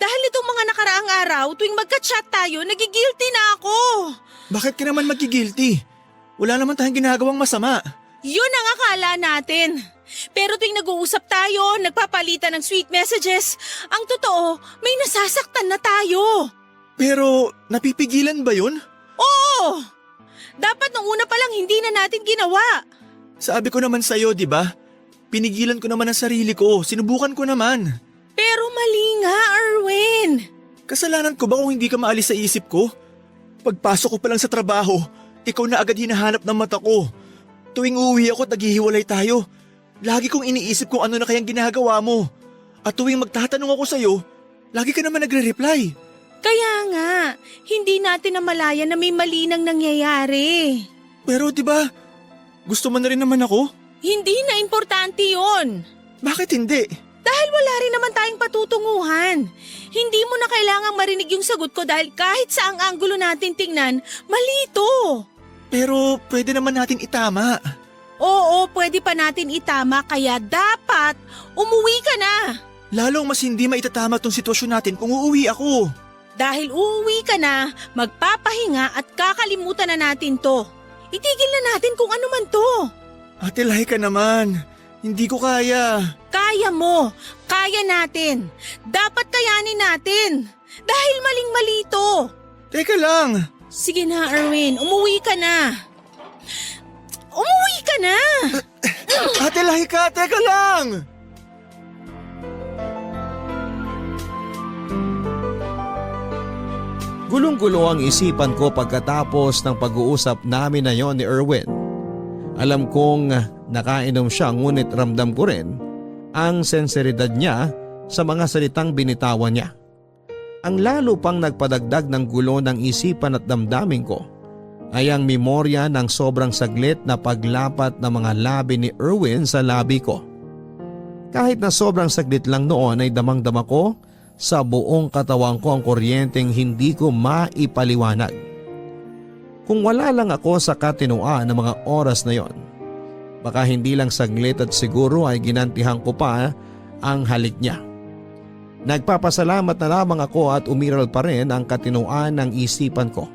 Dahil itong mga nakaraang araw, tuwing magka-chat tayo, nagigilty na ako. Bakit ka naman magigilty? Wala naman tayong ginagawang masama. Yun ang akala natin. Pero tuwing nag-uusap tayo, nagpapalitan ng sweet messages, ang totoo, may nasasaktan na tayo. Pero napipigilan ba yun? Oo! Dapat nung una pa lang hindi na natin ginawa. Sabi ko naman sa'yo, di ba? Pinigilan ko naman ang sarili ko, sinubukan ko naman. Pero mali nga, Erwin. Kasalanan ko ba kung hindi ka maalis sa isip ko? Pagpasok ko pa lang sa trabaho, ikaw na agad hinahanap ng mata ko. Tuwing uuwi ako at naghihiwalay tayo, lagi kong iniisip kung ano na kayang ginagawa mo. At tuwing magtatanong ako sa'yo, lagi ka naman nagre-reply. Kaya nga, hindi natin namalayan na may mali nang nangyayari. Pero di ba, gusto mo na rin naman ako? Hindi na importante yon. Bakit hindi? Dahil wala rin naman tayong patutunguhan. Hindi mo na kailangang marinig yung sagot ko dahil kahit saang anggulo natin tingnan, mali ito. Pero pwede naman natin itama. Oo, pwede pa natin itama kaya dapat umuwi ka na. Lalong mas hindi maitatama tong sitwasyon natin kung uuwi ako. Dahil uuwi ka na, magpapahinga at kakalimutan na natin to. Itigil na natin kung ano man to. Ate Laika naman, hindi ko kaya. Kaya mo, kaya natin. Dapat kayanin natin. Dahil maling-mali to. Teka lang. Sige na, Erwin, umuwi ka na. Umuwi ka na! Ate Laika, teka lang! Gulong-gulo ang isipan ko pagkatapos ng pag-uusap namin na yon ni Erwin. Alam kong nakainom siya ngunit ramdam ko rin ang senseridad niya sa mga salitang binitawan niya. Ang lalo pang nagpadagdag ng gulo ng isipan at damdamin ko ay ang memorya ng sobrang saglit na paglapat ng mga labi ni Erwin sa labi ko. Kahit na sobrang saglit lang noon ay damang-dama ko sa buong katawan ko ang kuryenteng hindi ko maipaliwanag. Kung wala lang ako sa katinuan ng mga oras na yon, baka hindi lang saglit at siguro ay ginantihan ko pa ang halik niya. Nagpapasalamat na lamang ako at umiral pa rin ang katinuan ng isipan ko.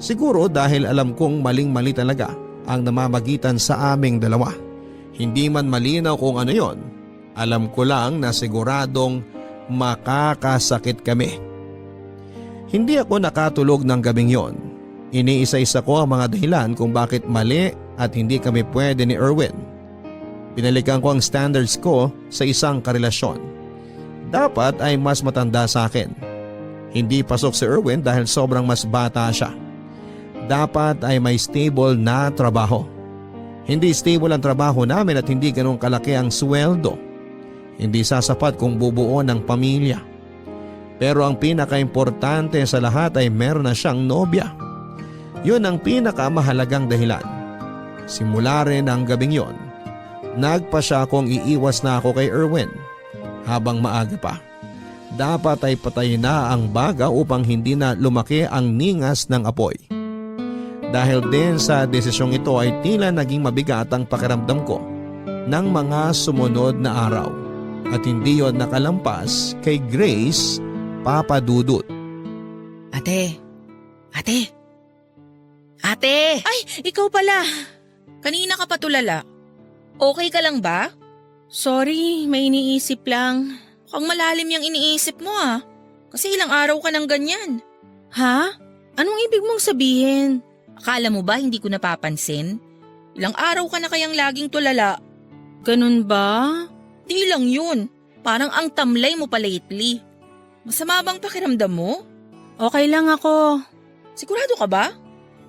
Siguro dahil alam kong maling-mali talaga ang namamagitan sa aming dalawa. Hindi man malinaw kung ano yon, alam ko lang na siguradong makakasakit kami. Hindi ako nakatulog ng gabing yon. Iniisa-isa ko ang mga dahilan kung bakit mali at hindi kami pwede ni Erwin. Pinalikan ko ang standards ko sa isang karelasyon. Dapat ay mas matanda sa akin. Hindi pasok si Erwin dahil sobrang mas bata siya. Dapat ay may stable na trabaho. Hindi stable ang trabaho namin at hindi ganun kalaki ang sweldo. Hindi sasapat kung bubuo ng pamilya. Pero ang pinaka-importante sa lahat ay meron na siyang nobya. Yun ang pinakamahalagang dahilan. Simula rin ang gabing yon, nagpa siya kung iiwas na ako kay Erwin habang maaga pa. dapat ay patayin na ang baga upang hindi na lumaki ang ningas ng apoy. Dahil din sa desisyong ito ay tila naging mabigat ang pakiramdam ko ng mga sumunod na araw at hindi yon nakalampas kay Grace Papadudut. Ate! Ate! Ate! Ay, ikaw pala. Kanina ka pa tulala. Okay ka lang ba? Sorry, may iniisip lang. Mukhang malalim yung iniisip mo ah. Kasi ilang araw ka nang ganyan. Ha? Anong ibig mong sabihin? Akala mo ba hindi ko napapansin? Ilang araw ka na kayang laging tulala. Ganun ba? Di lang yun. Parang ang tamlay mo pa lately. Masama bang pakiramdam mo? Okay lang ako. Sigurado ka ba?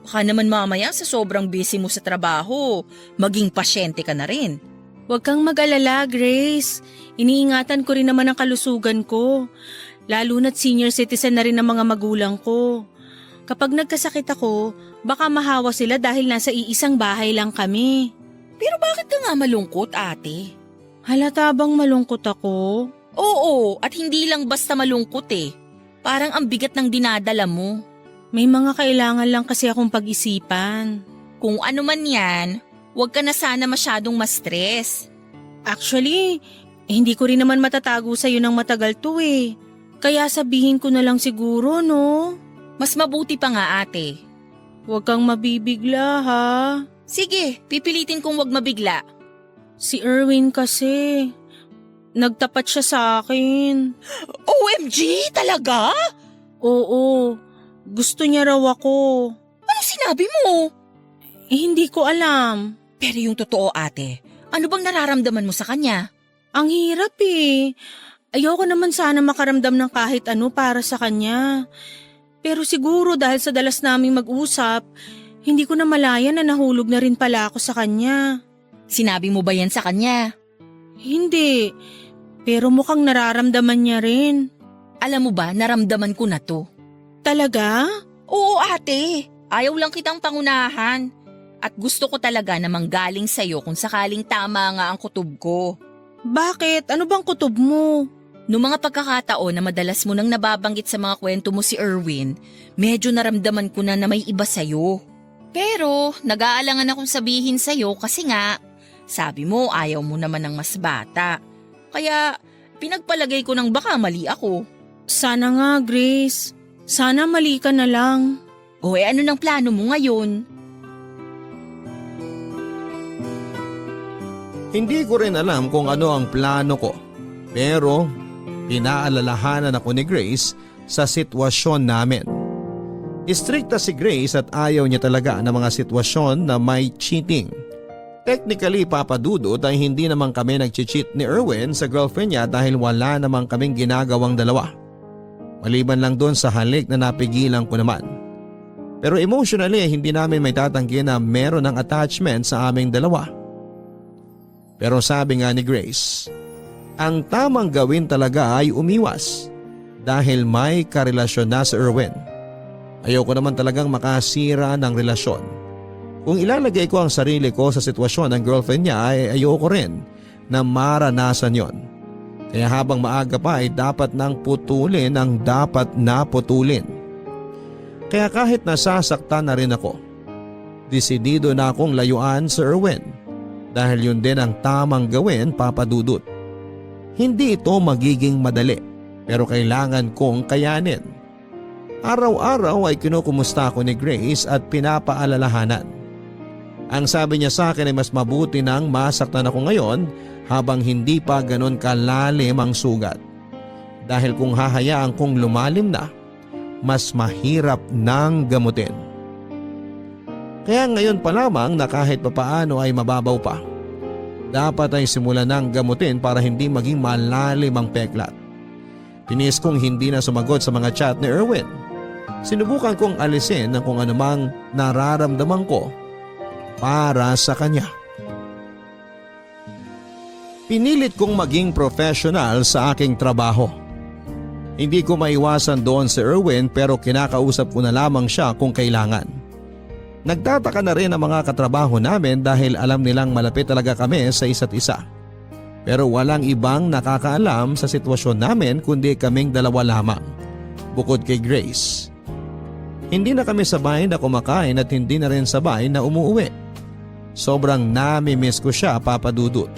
Baka naman mamaya sa sobrang busy mo sa trabaho, maging pasyente ka na rin. Huwag kang mag-alala, Grace. Iniingatan ko rin naman ang kalusugan ko. Lalo na't senior citizen na rin ang mga magulang ko. Kapag nagkasakit ako, baka mahawa sila dahil nasa iisang bahay lang kami. Pero bakit ka nga malungkot, ate? Halata bang malungkot ako? Oo, at hindi lang basta malungkot eh. Parang ang bigat ng dinadala mo. May mga kailangan lang kasi akong pag-isipan. Kung ano man yan, huwag ka na sana masyadong ma-stress. Actually, hindi ko rin naman matatago sa'yo ng matagal to eh. Kaya sabihin ko na lang siguro, no? Mas mabuti pa nga ate. Huwag kang mabibigla ha. Sige, pipilitin kong wag mabigla. Si Erwin kasi, nagtapat siya sa akin. OMG, talaga? Oo, gusto niya raw ako. Ano sinabi mo? Hindi ko alam. Pero yung totoo ate, ano bang nararamdaman mo sa kanya? Ang hirap eh. Ayoko naman sana makaramdam ng kahit ano para sa kanya. Pero siguro dahil sa dalas naming mag-usap, hindi ko na malaya na nahulog na rin pala ako sa kanya. Sinabi mo ba yan sa kanya? Hindi, pero mukhang nararamdaman niya rin. Alam mo ba, naramdaman ko na to. Talaga? Oo ate, ayaw lang kitang pangunahan. At gusto ko talaga na manggaling sa'yo kung sakaling tama nga ang kutob ko. Bakit? Ano bang kutob mo? Noong mga pagkakataon na madalas mo nang nababanggit sa mga kwento mo si Erwin, medyo naramdaman ko na may iba sa'yo. Pero nag-aalangan akong sabihin sa'yo kasi nga, sabi mo ayaw mo naman ng mas bata. Kaya pinagpalagay ko ng baka mali ako. Sana nga, Grace. Sana mali ka na lang. O ano ng plano mo ngayon? Hindi ko rin alam kung ano ang plano ko, pero pinaalalahanan ako ni Grace sa sitwasyon namin. Istrikta si Grace at ayaw niya talaga ng mga sitwasyon na may cheating. Technically, Papadudut ay hindi naman kami nag-cheat ni Erwin sa girlfriend niya dahil wala naman kaming ginagawang dalawa. Maliban lang doon sa halik na napigilan ko naman. Pero emotionally, hindi namin may tatanggi na meron ng attachment sa aming dalawa. Pero sabi nga ni Grace, ang tamang gawin talaga ay umiwas dahil may karelasyon na si Erwin. Ayoko naman talagang makasira ng relasyon. Kung ilalagay ko ang sarili ko sa sitwasyon ng girlfriend niya ay ayoko rin na maranasan yon. Kaya habang maaga pa ay dapat nang putulin ang dapat na putulin. Kaya kahit nasasaktan na rin ako, desidido na akong layuan si Erwin. Dahil yun din ang tamang gawin, Papadudut. Hindi ito magiging madali, pero kailangan kong kayanin. Araw-araw ay kinukumusta ako ni Grace at pinapaalalahanan. Ang sabi niya sa akin ay mas mabuti nang masaktan ako ngayon habang hindi pa ganon kalalim ang sugat. Dahil kung hahayaan kong lumalim na, mas mahirap nang gamutin. Kaya ngayon pa lamang na kahit papaano ay mababaw pa. Dapat ay simulan ng gamutin para hindi maging malalim ang peklat. Tinis kong hindi na sumagot sa mga chat ni Erwin. Sinubukan kong alisin ang kung anumang nararamdaman ko para sa kanya. Pinilit kong maging professional sa aking trabaho. Hindi ko maiwasan doon si Erwin pero kinakausap ko na lamang siya kung kailangan. Nagtataka na rin ang mga katrabaho namin dahil alam nilang malapit talaga kami sa isa't isa. Pero walang ibang nakakaalam sa sitwasyon namin kundi kaming dalawa lamang, bukod kay Grace. Hindi na kami sabay na kumakain at hindi na rin sabay na umuwi. Sobrang nami-miss ko siya, Papa Dudut.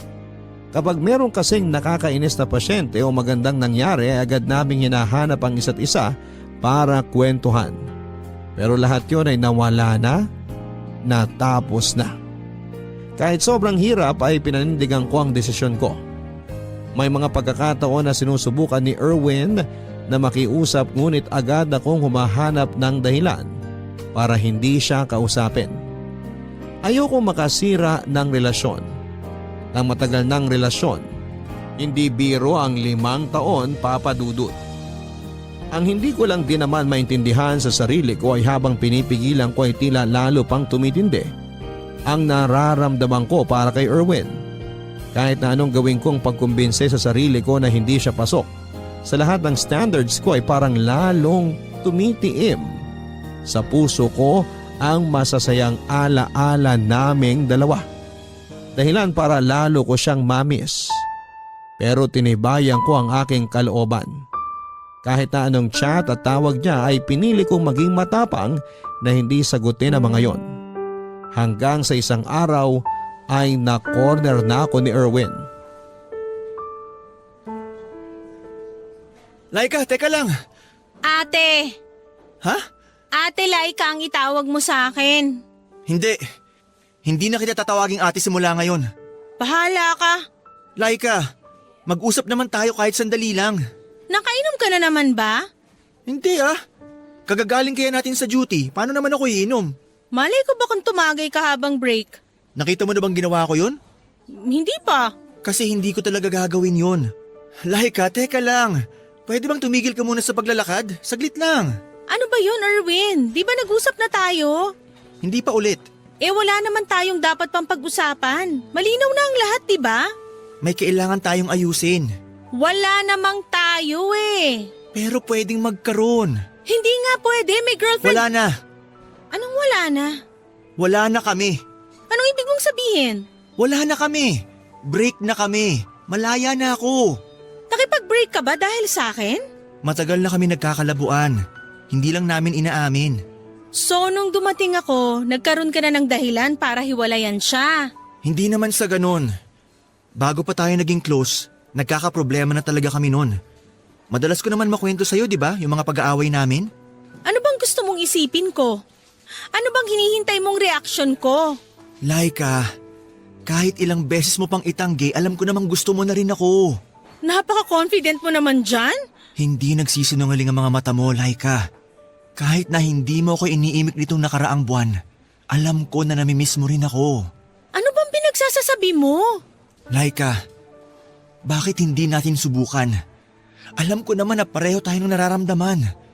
Kapag meron kasing nakakainis na pasyente o magandang nangyari ay agad naming hinahanap ang isa't isa para kwentuhan. Pero lahat yun ay nawala na, natapos na. Kahit sobrang hirap ay pinanindigan ko ang desisyon ko. May mga pagkakataon na sinusubukan ni Erwin na makiusap ngunit agad akong humahanap ng dahilan para hindi siya kausapin. Ayoko makasira ng relasyon. Ng matagal ng relasyon. Hindi biro ang 5 taon, Papa Dudut. Ang hindi ko lang din naman maintindihan sa sarili ko ay habang pinipigilan ko ay tila lalo pang tumitindi ang nararamdaman ko para kay Erwin. Kahit na anong gawin kong pagkumbinse sa sarili ko na hindi siya pasok, sa lahat ng standards ko ay parang lalong tumitiim. Sa puso ko ang masasayang alaala naming dalawa. Dahilan para lalo ko siyang mamiss. Pero tinibayan ko ang aking kalooban. Kahit na anong chat at tawag niya ay pinili kong maging matapang na hindi sagutin ang mga yon. Hanggang sa isang araw ay na-corner na ako ni Erwin. Laika, teka lang. Ate! Ha? Ate Laika ang itawag mo sa akin. Hindi. Hindi na kita tatawaging ate simula ngayon. Bahala ka. Laika, mag-usap naman tayo kahit sandali lang. Nakainom ka na naman ba? Hindi ah. Kagagaling kaya natin sa duty. Paano naman ako iinom? Malay ko ba kung tumagay ka habang break? Nakita mo na bang ginawa ko yun? Hindi pa. Kasi hindi ko talaga gagawin yun. Laika, teka lang. Pwede bang tumigil ka muna sa paglalakad? Saglit lang. Ano ba yun, Erwin? Di ba nag-usap na tayo? Hindi pa ulit. Wala naman tayong dapat pang pag-usapan. Malinaw na ang lahat, di ba? May kailangan tayong ayusin. Wala namang tayo eh. Pero pwedeng magkaroon. Hindi nga pwede, may girlfriend. Wala na. Anong wala na? Wala na kami. Anong ibig mong sabihin? Wala na kami. Break na kami. Malaya na ako. Nakipag-break ka ba dahil sa akin? Matagal na kami nagkakalabuan. Hindi lang namin inaamin. So nung dumating ako, nagkaroon ka na ng dahilan para hiwalayan siya. Hindi naman sa ganun. Bago pa tayo naging close, nagkakaproblema na talaga kami nun. Madalas ko naman makwento sa'yo, di ba? Yung mga pag-aaway namin. Ano bang gusto mong isipin ko? Ano bang hinihintay mong reaksyon ko? Laika, kahit ilang beses mo pang itanggi, alam ko namang gusto mo na rin ako. Napaka-confident mo naman dyan? Hindi nagsisinungaling ang mga mata mo, Laika. Kahit na hindi mo ako iniimik nitong nakaraang buwan, alam ko na namimiss mo rin ako. Ano bang pinagsasasabi mo? Laika, bakit hindi natin subukan? Alam ko naman na pareho tayong nararamdaman.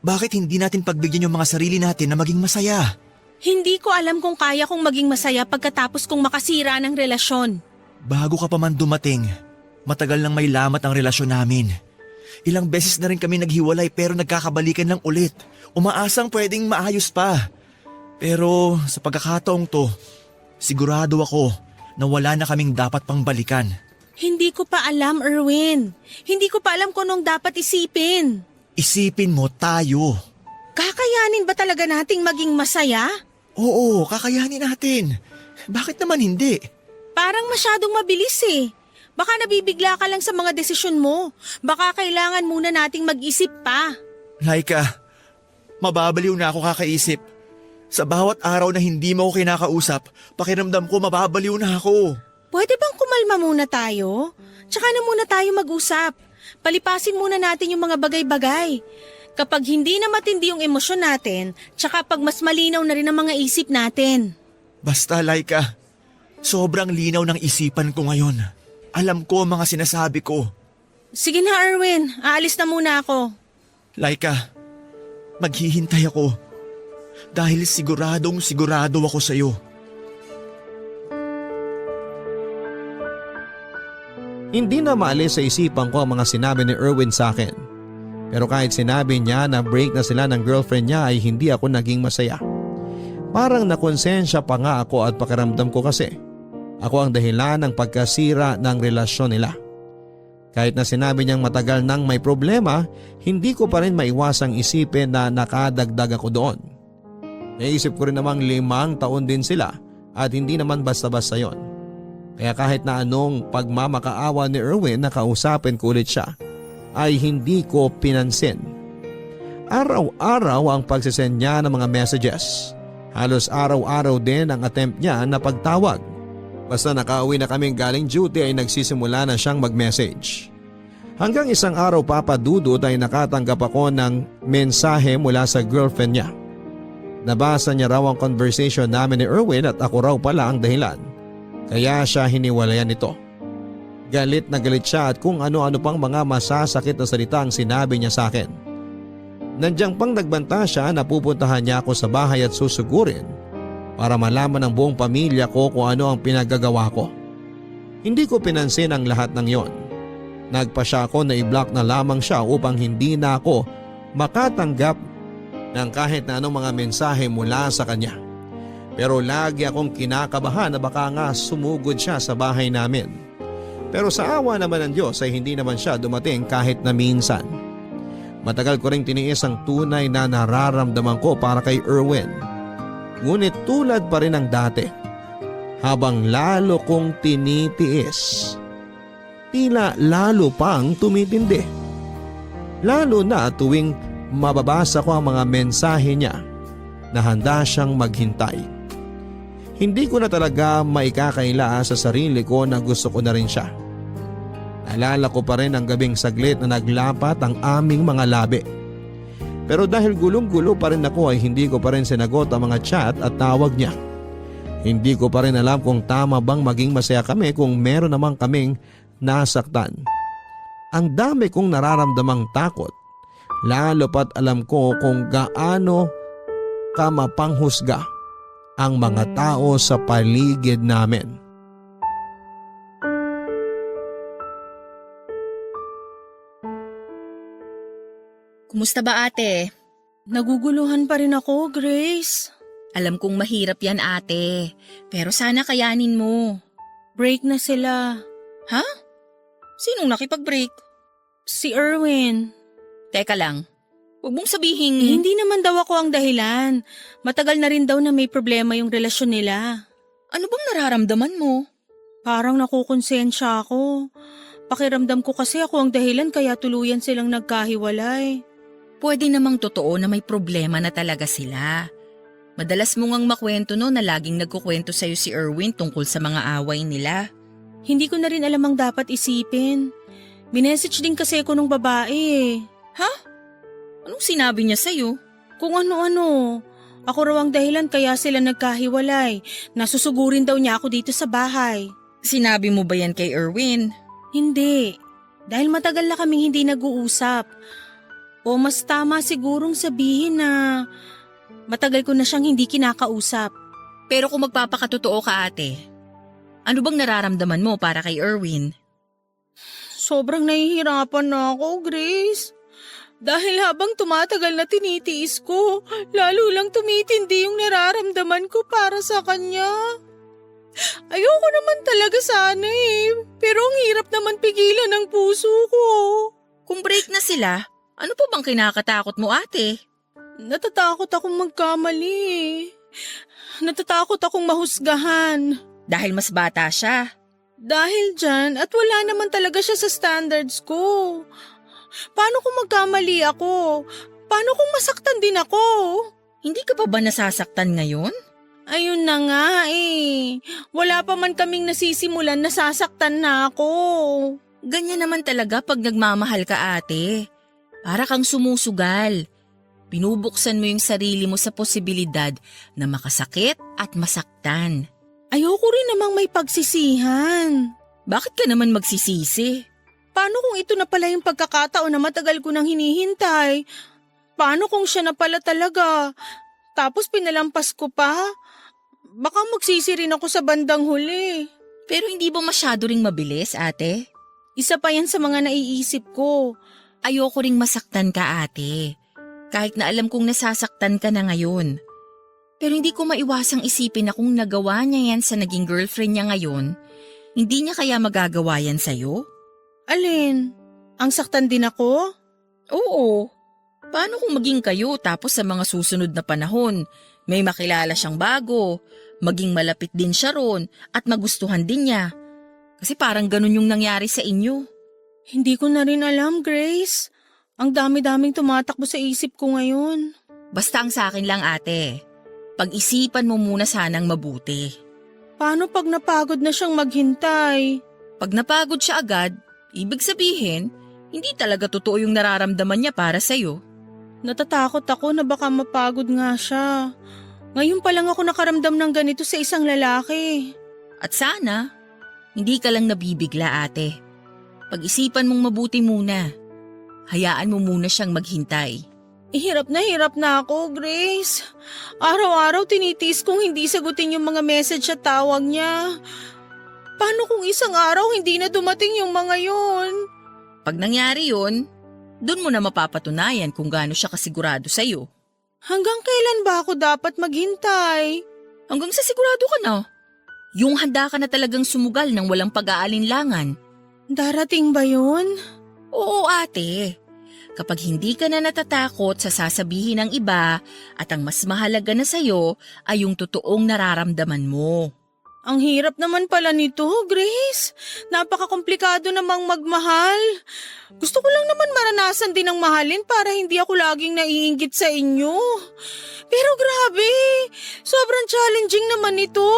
Bakit hindi natin pagbigyan yung mga sarili natin na maging masaya? Hindi ko alam kung kaya kong maging masaya pagkatapos kong makasira ng relasyon. Bago ka pa man dumating, matagal nang may lamat ang relasyon namin. Ilang beses na rin kami naghiwalay pero nagkakabalikan lang ulit. Umaasang pwedeng maayos pa. Pero sa pagkakataong to, sigurado ako na wala na kaming dapat pang balikan. Hindi ko pa alam, Erwin. Hindi ko pa alam kung anong dapat isipin. Isipin mo tayo. Kakayanin ba talaga nating maging masaya? Oo, kakayanin natin. Bakit naman hindi? Parang masyadong mabilis eh. Baka nabibigla ka lang sa mga desisyon mo. Baka kailangan muna nating mag-isip pa. Laika, mababaliw na ako kakaisip. Sa bawat araw na hindi mo ako kinakausap, pakiramdam ko mababaliw na ako. Pwede bang kumalma muna tayo? Tsaka na muna tayo mag-usap. Palipasin muna natin yung mga bagay-bagay. Kapag hindi na matindi yung emosyon natin, tsaka pag mas malinaw na rin ang mga isip natin. Basta, Laika, sobrang linaw ng isipan ko ngayon. Alam ko ang mga sinasabi ko. Sige na, Erwin. Aalis na muna ako. Laika, maghihintay ako. Dahil siguradong sigurado ako sa'yo. Hindi na maalis sa isipan ko ang mga sinabi ni Erwin sa akin. Pero kahit sinabi niya na break na sila ng girlfriend niya ay hindi ako naging masaya. Parang nakonsensya pa nga ako at pakiramdam ko kasi Ako ang dahilan ng pagkasira ng relasyon nila. Kahit na sinabi niyang matagal nang may problema, hindi ko pa rin maiwasang isipin na nakadagdag ako doon. Naisip ko rin namang 5 taon din sila at hindi naman basta-basta yon. Kaya kahit na anong pagmamakaawa ni Erwin na kausapin ko ulit siya, ay hindi ko pinansin. Araw-araw ang pagsisend niya ng mga messages. Halos araw-araw din ang attempt niya na pagtawag. Basta nakauwi na kaming galing duty ay nagsisimula na siyang mag-message. Hanggang isang araw papadudod ay nakatanggap ako ng mensahe mula sa girlfriend niya. Nabasa niya raw ang conversation namin ni Erwin at ako raw pala ang dahilan. Kaya siya hiniwalayan nito. Galit na galit siya at kung ano-ano pang mga masasakit na salita ang sinabi niya sa akin. Nandiyan pang nagbanta siya na pupuntahan niya ako sa bahay at susugurin para malaman ng buong pamilya ko kung ano ang pinagagawa ko. Hindi ko pinansin ang lahat ng yon. Nagpa siya ako na i-block na lamang siya upang hindi na ako makatanggap ng kahit na anong mga mensahe mula sa kanya. Pero lagi akong kinakabahan na baka nga sumugod siya sa bahay namin. Pero sa awa naman ng Diyos ay hindi naman siya dumating kahit na minsan. Matagal ko ring tiniis ang tunay na nararamdaman ko para kay Erwin. Ngunit tulad pa rin ng dati, habang lalo kong tinitiis, tila lalo pang tumitindi. Lalo na tuwing mababasa ko ang mga mensahe niya na handa siyang maghintay. Hindi ko na talaga maikakaila sa sarili ko na gusto ko na rin siya. Naalala ko pa rin ang gabing saglit na naglapat ang aming mga labi. Pero dahil gulong-gulo pa rin ako ay hindi ko pa rin sinagot ang mga chat at tawag niya. Hindi ko pa rin alam kung tama bang maging masaya kami kung meron namang kaming nasaktan. Ang dami kong nararamdamang takot, lalo pat alam ko kung gaano ka mapanghusga ang mga tao sa paligid namin. Kumusta ba ate? Naguguluhan pa rin ako, Grace. Alam kong mahirap yan ate, pero sana kayanin mo. Break na sila. Ha? Sinong nakipag-break? Si Erwin. Teka lang, huwag mong sabihin. Hindi naman daw ako ang dahilan. Matagal na rin daw na may problema yung relasyon nila. Ano bang nararamdaman mo? Parang nakukonsensya ako. Pakiramdam ko kasi ako ang dahilan kaya tuluyan silang nagkahiwalay. Pwede namang totoo na may problema na talaga sila. Madalas mo ngang makwento no na laging nagkukwento sa'yo si Erwin tungkol sa mga away nila. Hindi ko na rin alam ang dapat isipin. Minessage din kasi ako nung babae. Ha? Anong sinabi niya sa'yo? Kung ano-ano. Ako raw ang dahilan kaya sila nagkahiwalay. Nasusugurin daw niya ako dito sa bahay. Sinabi mo ba yan kay Erwin? Hindi. Dahil matagal na kaming hindi nag-uusap. O mas tama sigurong sabihin na matagal ko na siyang hindi kinakausap. Pero kung magpapakatotoo ka ate, ano bang nararamdaman mo para kay Erwin? Sobrang nahihirapan na ako, Grace. Dahil habang tumatagal na tinitiis ko, lalo lang tumitindi yung nararamdaman ko para sa kanya. Ayoko naman talaga sana pero ang hirap naman pigilan ng puso ko. Kung break na sila, ano pa bang kinakatakot mo ate? Natatakot akong magkamali. Natatakot akong mahusgahan. Dahil mas bata siya. Dahil dyan at wala naman talaga siya sa standards ko. Paano kung magkamali ako? Paano kung masaktan din ako? Hindi ka pa ba nasasaktan ngayon? Ayun na nga Wala pa man kaming nasisimulan, nasasaktan na ako. Ganyan naman talaga pag nagmamahal ka ate. Para kang sumusugal. Binubuksan mo yung sarili mo sa posibilidad na makasakit at masaktan. Ayoko rin namang may pagsisihan. Bakit ka naman magsisisi? Paano kung ito na pala yung pagkakataon na matagal ko nang hinihintay? Paano kung siya na pala talaga? Tapos pinalampas ko pa? Baka magsisi rin ako sa bandang huli. Pero hindi ba masyado ring mabilis ate? Isa pa yan sa mga naiisip ko. Ayoko ring masaktan ka ate. Kahit na alam kong nasasaktan ka na ngayon. Pero hindi ko maiwasang isipin na kung nagawa niya yan sa naging girlfriend niya ngayon, hindi niya kaya magagawa yan sa'yo? Alin? Ang saktan din ako? Oo. Paano kung maging kayo tapos sa mga susunod na panahon, may makilala siyang bago, maging malapit din siya ron at magustuhan din niya? Kasi parang ganun yung nangyari sa inyo. Hindi ko na rin alam, Grace. Ang dami-daming tumatakbo sa isip ko ngayon. Basta ang sa akin lang ate, pag-isipan mo muna sanang mabuti. Paano pag napagod na siyang maghintay? Pag napagod siya agad, ibig sabihin, hindi talaga totoo yung nararamdaman niya para sa'yo. Natatakot ako na baka mapagod nga siya. Ngayon pa lang ako nakaramdam ng ganito sa isang lalaki. At sana, hindi ka lang nabibigla ate. Pag-isipan mong mabuti muna. Hayaan mo muna siyang maghintay. Hirap na ako, Grace. Araw-araw tinitiis kong hindi sagutin yung mga message at tawag niya. Paano kung isang araw hindi na dumating yung mga yon? Pag nangyari yun, dun mo na mapapatunayan kung gaano siya kasigurado sa'yo. Hanggang kailan ba ako dapat maghintay? Hanggang sa sigurado ka na. Yung handa ka na talagang sumugal ng walang pag-aalinlangan. Darating ba yun? Oo ate. Kapag hindi ka na natatakot sa sasabihin ng iba at ang mas mahalaga na sa'yo ay yung totoong nararamdaman mo. Ang hirap naman pala nito, Grace. Napakakomplikado namang magmahal. Gusto ko lang naman maranasan din ang mahalin para hindi ako laging naiinggit sa inyo. Pero grabe, sobrang challenging naman ito.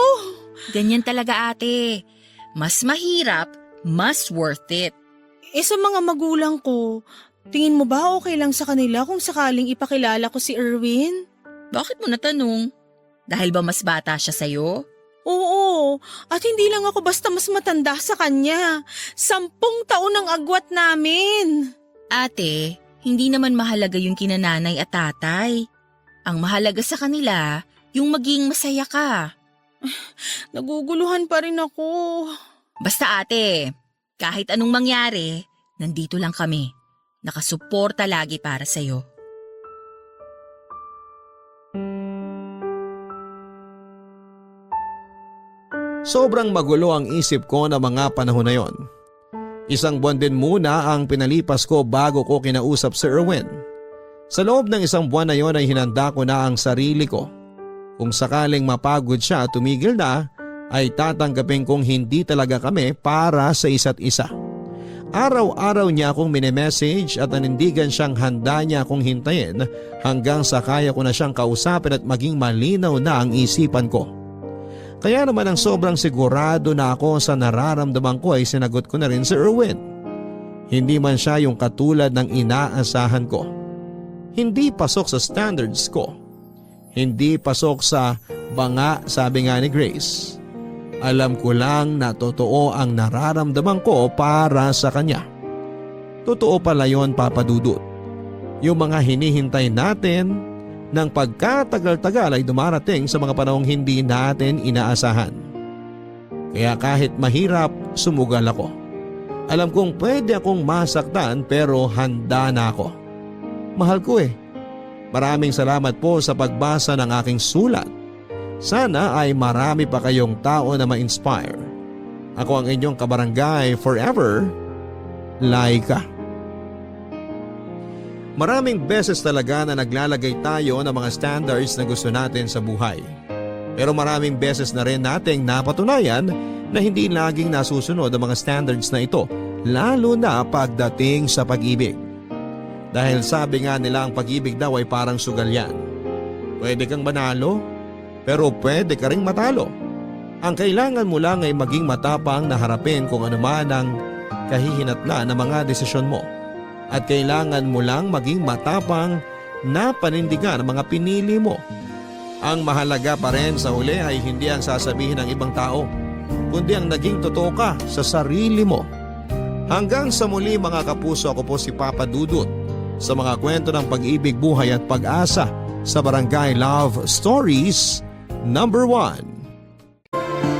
Ganyan talaga ate. Mas mahirap, mas worth it. Sa mga magulang ko, tingin mo ba okay lang sa kanila kung sakaling ipakilala ko si Erwin? Bakit mo natanong? Dahil ba mas bata siya sa'yo? Oo, at hindi lang ako basta mas matanda sa kanya. 10 taon ang agwat namin. Ate, hindi naman mahalaga yung kinananay at tatay. Ang mahalaga sa kanila, yung maging masaya ka. Naguguluhan pa rin ako. Basta ate, kahit anong mangyari, nandito lang kami. Nakasuporta lagi para sa'yo. Sobrang magulo ang isip ko na mga panahon na yon. Isang buwan din muna ang pinalipas ko bago ko kinausap si Erwin. Sa loob ng isang buwan na yon ay hinanda ko na ang sarili ko. Kung sakaling mapagod siya at tumigil na, ay tatanggapin kong hindi talaga kami para sa isa't isa. Araw-araw niya akong minemessage at nanindigan siyang handa niya akong hintayin hanggang sa kaya ko na siyang kausapin at maging malinaw na ang isipan ko. Kaya naman ang sobrang sigurado na ako sa nararamdaman ko ay sinagot ko na rin si Erwin. Hindi man siya yung katulad ng inaasahan ko. Hindi pasok sa standards ko. Hindi pasok sa banga, sabi nga ni Grace. Alam ko lang na totoo ang nararamdaman ko para sa kanya. Totoo pala yon, Papa Dudut. Yung mga hinihintay natin ng pagkatagal-tagal ay dumarating sa mga panahong hindi natin inaasahan. Kaya kahit mahirap, sumugal ako. Alam kong pwede akong masaktan pero handa na ako. Mahal ko eh. Maraming salamat po sa pagbasa ng aking sulat. Sana ay marami pa kayong tao na ma-inspire. Ako ang inyong kabarangay forever, Laika. Maraming beses talaga na naglalagay tayo ng mga standards na gusto natin sa buhay. Pero maraming beses na rin nating napatunayan na hindi laging nasusunod ang mga standards na ito, lalo na pagdating sa pag-ibig. Dahil sabi nga nila ang pag-ibig daw ay parang sugal yan. Pwede kang manalo, pero pwede ka ring matalo. Ang kailangan mo lang ay maging matapang na harapin kung ano man ang kahihinatnan ng mga desisyon mo. At kailangan mo lang maging matapang na panindigan ang mga pinili mo. Ang mahalaga pa rin sa huli ay hindi ang sasabihin ng ibang tao, kundi ang naging totoo ka sa sarili mo. Hanggang sa muli mga kapuso, ako po si Papa Dudut sa mga kwento ng pag-ibig, buhay at pag-asa sa Barangay Love Stories number 1.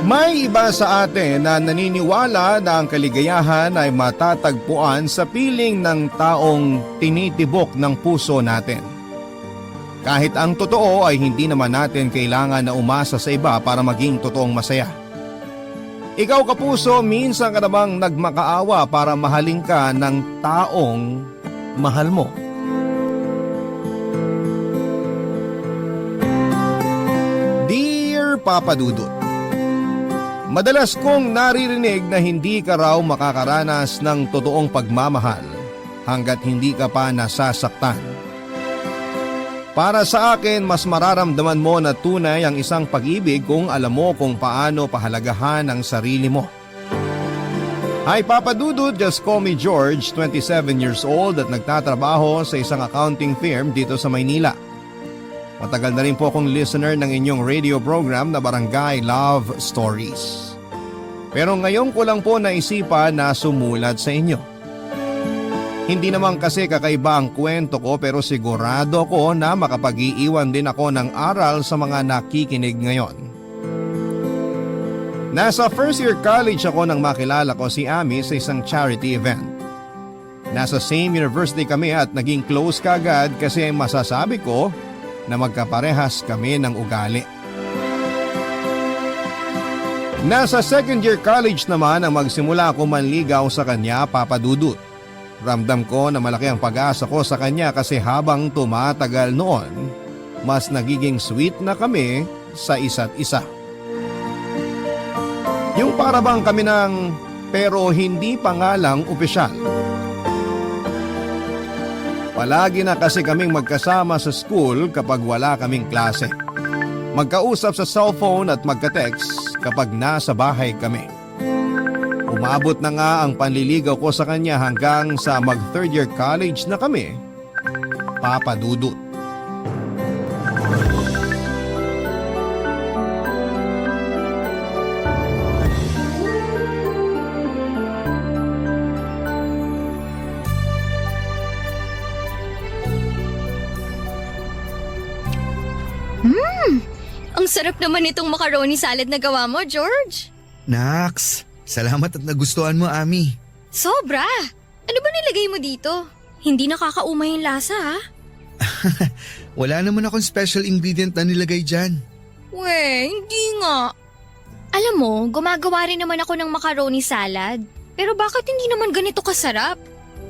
May iba sa atin na naniniwala na ang kaligayahan ay matatagpuan sa piling ng taong tinitibok ng puso natin. Kahit ang totoo ay hindi naman natin kailangan na umasa sa iba para maging totoong masaya. Ikaw kapuso, minsan ka namang nagmakaawa para mahalin ka ng taong mahal mo. Dear Papa Dudut, madalas kong naririnig na hindi ka raw makakaranas ng totoong pagmamahal hanggat hindi ka pa nasasaktan. Para sa akin, mas mararamdaman mo na tunay ang isang pag-ibig kung alam mo kung paano pahalagahan ang sarili mo. Hi Papa Dudut, just call me George, 27 years old at nagtatrabaho sa isang accounting firm dito sa Maynila. Matagal na rin po akong listener ng inyong radio program na Barangay Love Stories. Pero ngayon ko lang po naisipan na sumulat sa inyo. Hindi naman kasi kakaiba ang kwento ko pero sigurado ko na makapag-iiwan din ako ng aral sa mga nakikinig ngayon. Nasa first year college ako nang makilala ko si Ami sa isang charity event. Nasa same university kami at naging close kaagad kasi masasabi ko na magkaparehas kami ng ugali. Nasa second year college naman ang magsimula ako manligaw sa kanya, Papa Dudut. Ramdam ko na malaki ang pag-asa ko sa kanya kasi habang tumatagal noon, mas nagiging sweet na kami sa isa't isa. Yung para bang kami ng pero hindi pa nga lang opisyal. Palagi na kasi kaming magkasama sa school kapag wala kaming klase. Magkausap sa cellphone at magka-text kapag nasa bahay kami. Umabot na nga ang panliligaw ko sa kanya hanggang sa mag third year college na kami, Papa Dudut. Ang sarap naman itong macaroni salad na gawa mo, George. Naks, salamat at nagustuhan mo, Ami. Sobra! Ano ba nilagay mo dito? Hindi nakakaumay yung lasa, ha? Wala naman akong special ingredient na nilagay dyan. We, hindi nga. Alam mo, gumagawa rin naman ako ng macaroni salad. Pero bakit hindi naman ganito kasarap?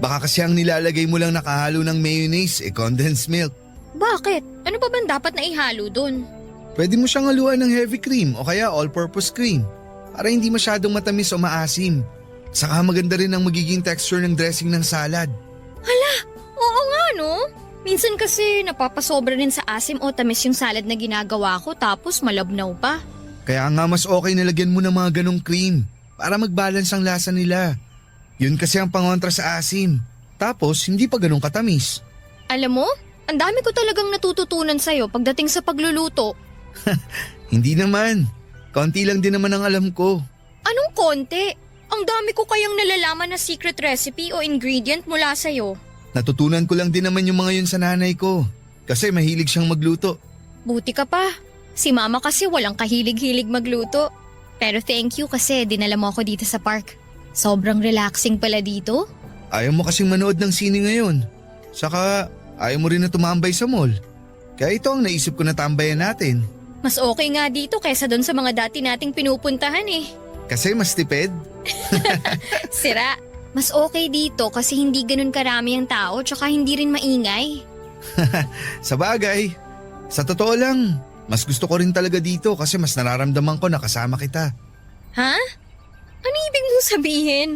Baka kasi ang nilalagay mo lang nakahalo ng mayonnaise, condensed milk. Bakit? Ano pa bang dapat na ihalo dun? Pwede mo siyang haluan ng heavy cream o kaya all-purpose cream para hindi masyadong matamis o maasim. Saka maganda rin ang magiging texture ng dressing ng salad. Oo nga, no? Minsan kasi napapasobra rin sa asim o tamis yung salad na ginagawa ko tapos malabnaw pa. Kaya nga mas okay na lagyan mo ng mga ganong cream para mag-balance ang lasa nila. Yun kasi ang pangontra sa asim. Tapos hindi pa ganong katamis. Alam mo, ang dami ko talagang natututunan sa'yo pagdating sa pagluluto. Hindi naman. Konti lang din naman ang alam ko. Anong konti? Ang dami ko kayang nalalaman na secret recipe o ingredient mula sa'yo. Natutunan ko lang din naman yung mga yun sa nanay ko. Kasi mahilig siyang magluto. Buti ka pa. Si mama kasi walang kahilig-hilig magluto. Pero thank you kasi dinala mo ako dito sa park. Sobrang relaxing pala dito. Ayaw mo kasing manood ng sine ngayon. Saka ayaw mo rin na tumambay sa mall. Kaya ito ang naisip ko na tambayan natin. Mas okay nga dito kaysa doon sa mga dati nating pinupuntahan eh. Kasi mas tipid. Sira. Mas okay dito kasi hindi ganun karami ang tao tsaka hindi rin maingay. Sa bagay. Sa totoo lang, mas gusto ko rin talaga dito kasi mas nararamdaman ko na kasama kita. Ha? Ano ibig mong sabihin?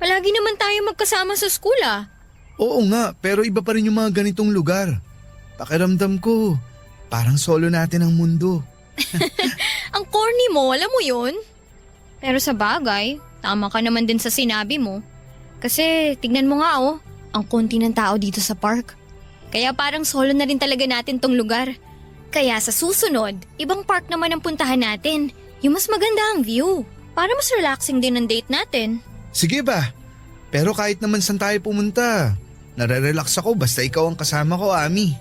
Palagi naman tayo magkasama sa school ah. Oo nga, pero iba pa rin yung mga ganitong lugar. Pakiramdam ko, parang solo natin ang mundo. Ang corny mo, alam mo yun? Pero sa bagay, tama ka naman din sa sinabi mo. Kasi tignan mo nga oh, ang konti ng tao dito sa park. Kaya parang solo na rin talaga natin tong lugar. Kaya sa susunod, ibang park naman ang puntahan natin. Yung mas maganda ang view. Para mas relaxing din ang date natin. Sige ba? Pero kahit naman saan tayo pumunta, nare-relax ako basta ikaw ang kasama ko, Ami.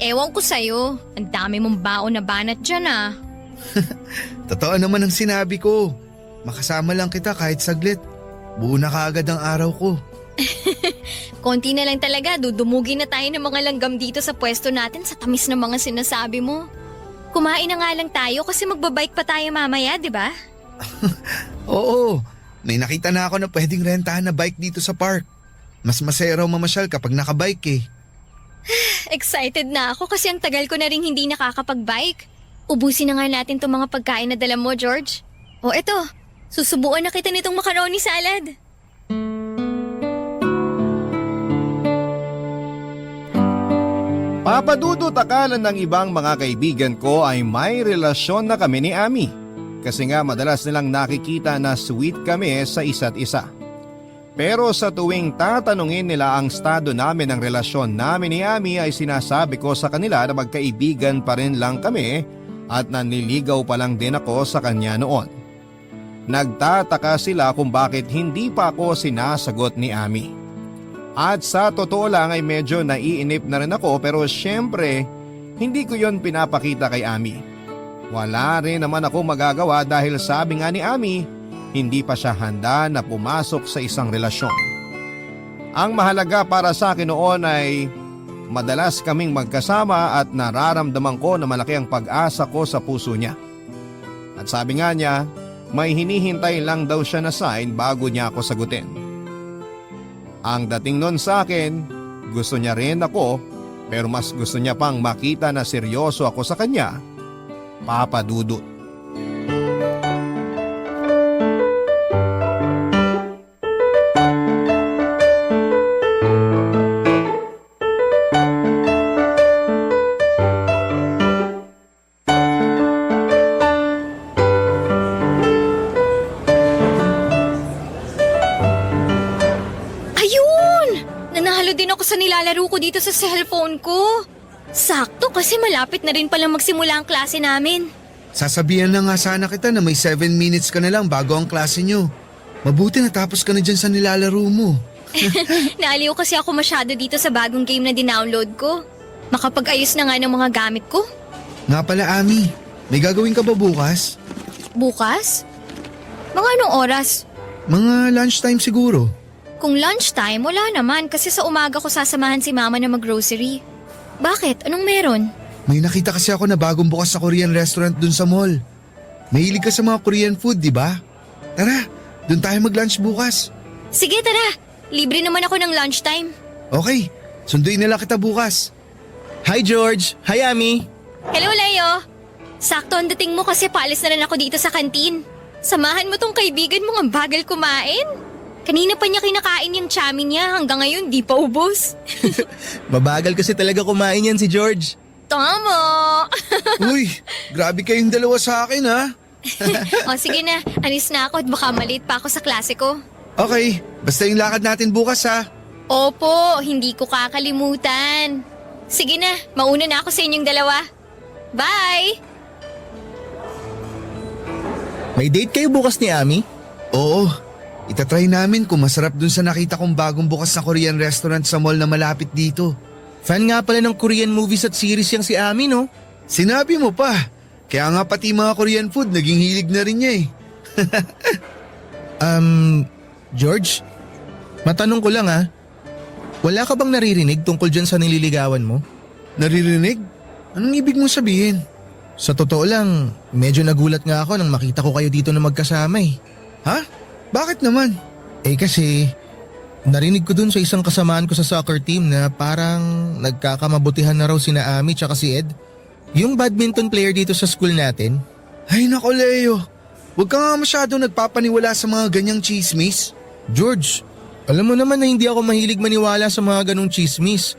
Ewan ko sa'yo, ang dami mong baon na banat dyan ah. Totoo naman ang sinabi ko. Makasama lang kita kahit saglit. Buo na kaagad ang araw ko. Konti na lang talaga, dudumugin na tayo ng mga langgam dito sa pwesto natin sa tamis ng mga sinasabi mo. Kumain na nga lang tayo kasi magbabike pa tayo mamaya, di ba? Oo, may nakita na ako na pwedeng rentahan na bike dito sa park. Mas masaya raw mamasyal kapag nakabike eh. Excited na ako kasi ang tagal ko na rin hindi nakakapag-bike. Ubusin na nga natin itong mga pagkain na dala mo, George. O eto, susubuan na kita nitong macaroni salad. Papadudot akala ng ibang mga kaibigan ko ay may relasyon na kami ni Ami. Kasi nga madalas nilang nakikita na sweet kami sa isa't isa. Pero sa tuwing tatanungin nila ang estado namin ng relasyon namin ni Ami ay sinasabi ko sa kanila na magkaibigan pa rin lang kami at nanliligaw pa lang din ako sa kanya noon. Nagtataka sila kung bakit hindi pa ako sinasagot ni Ami. At sa totoo lang ay medyo naiinip na rin ako pero syempre hindi ko yon pinapakita kay Ami. Wala rin naman ako magagawa dahil sabi nga ni Ami, hindi pa siya handa na pumasok sa isang relasyon. Ang mahalaga para sa akin noon ay madalas kaming magkasama at nararamdaman ko na malaki ang pag-asa ko sa puso niya. At sabi nga niya, may hinihintay lang daw siya na sign bago niya ako sagutin. Ang dating nun sa akin, gusto niya rin ako pero mas gusto niya pang makita na seryoso ako sa kanya, Papa Dudut. Sa nilalaro ko dito sa cellphone ko. Sakto kasi malapit na rin palang magsimula ang klase namin. Sasabihan na nga sana kita na may 7 minutes ka na lang bago ang klase nyo. Mabuti natapos ka na dyan sa nilalaro mo. Naaliw kasi ako masyado dito sa bagong game na dinownload ko. Makapag-ayos na nga ng mga gamit ko. Nga pala Ami, may gagawin ka ba bukas? Bukas? Mga anong oras? Mga lunchtime siguro. Kung lunchtime, wala naman kasi sa umaga ko sasamahan si mama na mag-grocery. Bakit? Anong meron? May nakita kasi ako na bagong bukas sa Korean restaurant dun sa mall. Mahilig ka sa mga Korean food, di ba? Tara, dun tayo mag-lunch bukas. Sige, tara. Libre naman ako ng lunchtime. Okay, sunduin na lang kita bukas. Hi George! Hi Ami! Hello, Leo. Sakto ang dating mo kasi paalis na rin ako dito sa kantin. Samahan mo tong kaibigan mo ang bagal kumain. Kanina pa niya kinakain yung chami niya hanggang ngayon di pa ubos. Mabagal kasi talaga kumain yan si George. Tama! Uy, grabe kayong dalawa sa akin ha. O sige na, alis na ako at baka malate pa ako sa klase ko. Okay, basta yung lakad natin bukas ha. Opo, hindi ko kakalimutan. Sige na, mauna na ako sa inyong dalawa. Bye! May date kayo bukas ni Ami? Oo, itatry namin kung masarap dun sa nakita kong bagong bukas na Korean restaurant sa mall na malapit dito. Fan nga pala ng Korean movies at series yung si Ami no? Sinabi mo pa, kaya nga pati mga Korean food naging hilig na rin niya eh. George? Matanong ko lang ha. Wala ka bang naririnig tungkol dyan sa nililigawan mo? Naririnig? Anong ibig mong sabihin? Sa totoo lang, medyo nagulat nga ako nang makita ko kayo dito na magkasama eh. Ha? Bakit naman? Eh kasi, narinig ko dun sa isang kasamaan ko sa soccer team na parang nagkakamabutihan na raw sina Ami tsaka si Ed. Yung badminton player dito sa school natin. Ay nako Leo, huwag ka nga masyadong nagpapaniwala sa mga ganyang chismis. George, alam mo naman na hindi ako mahilig maniwala sa mga ganong chismis.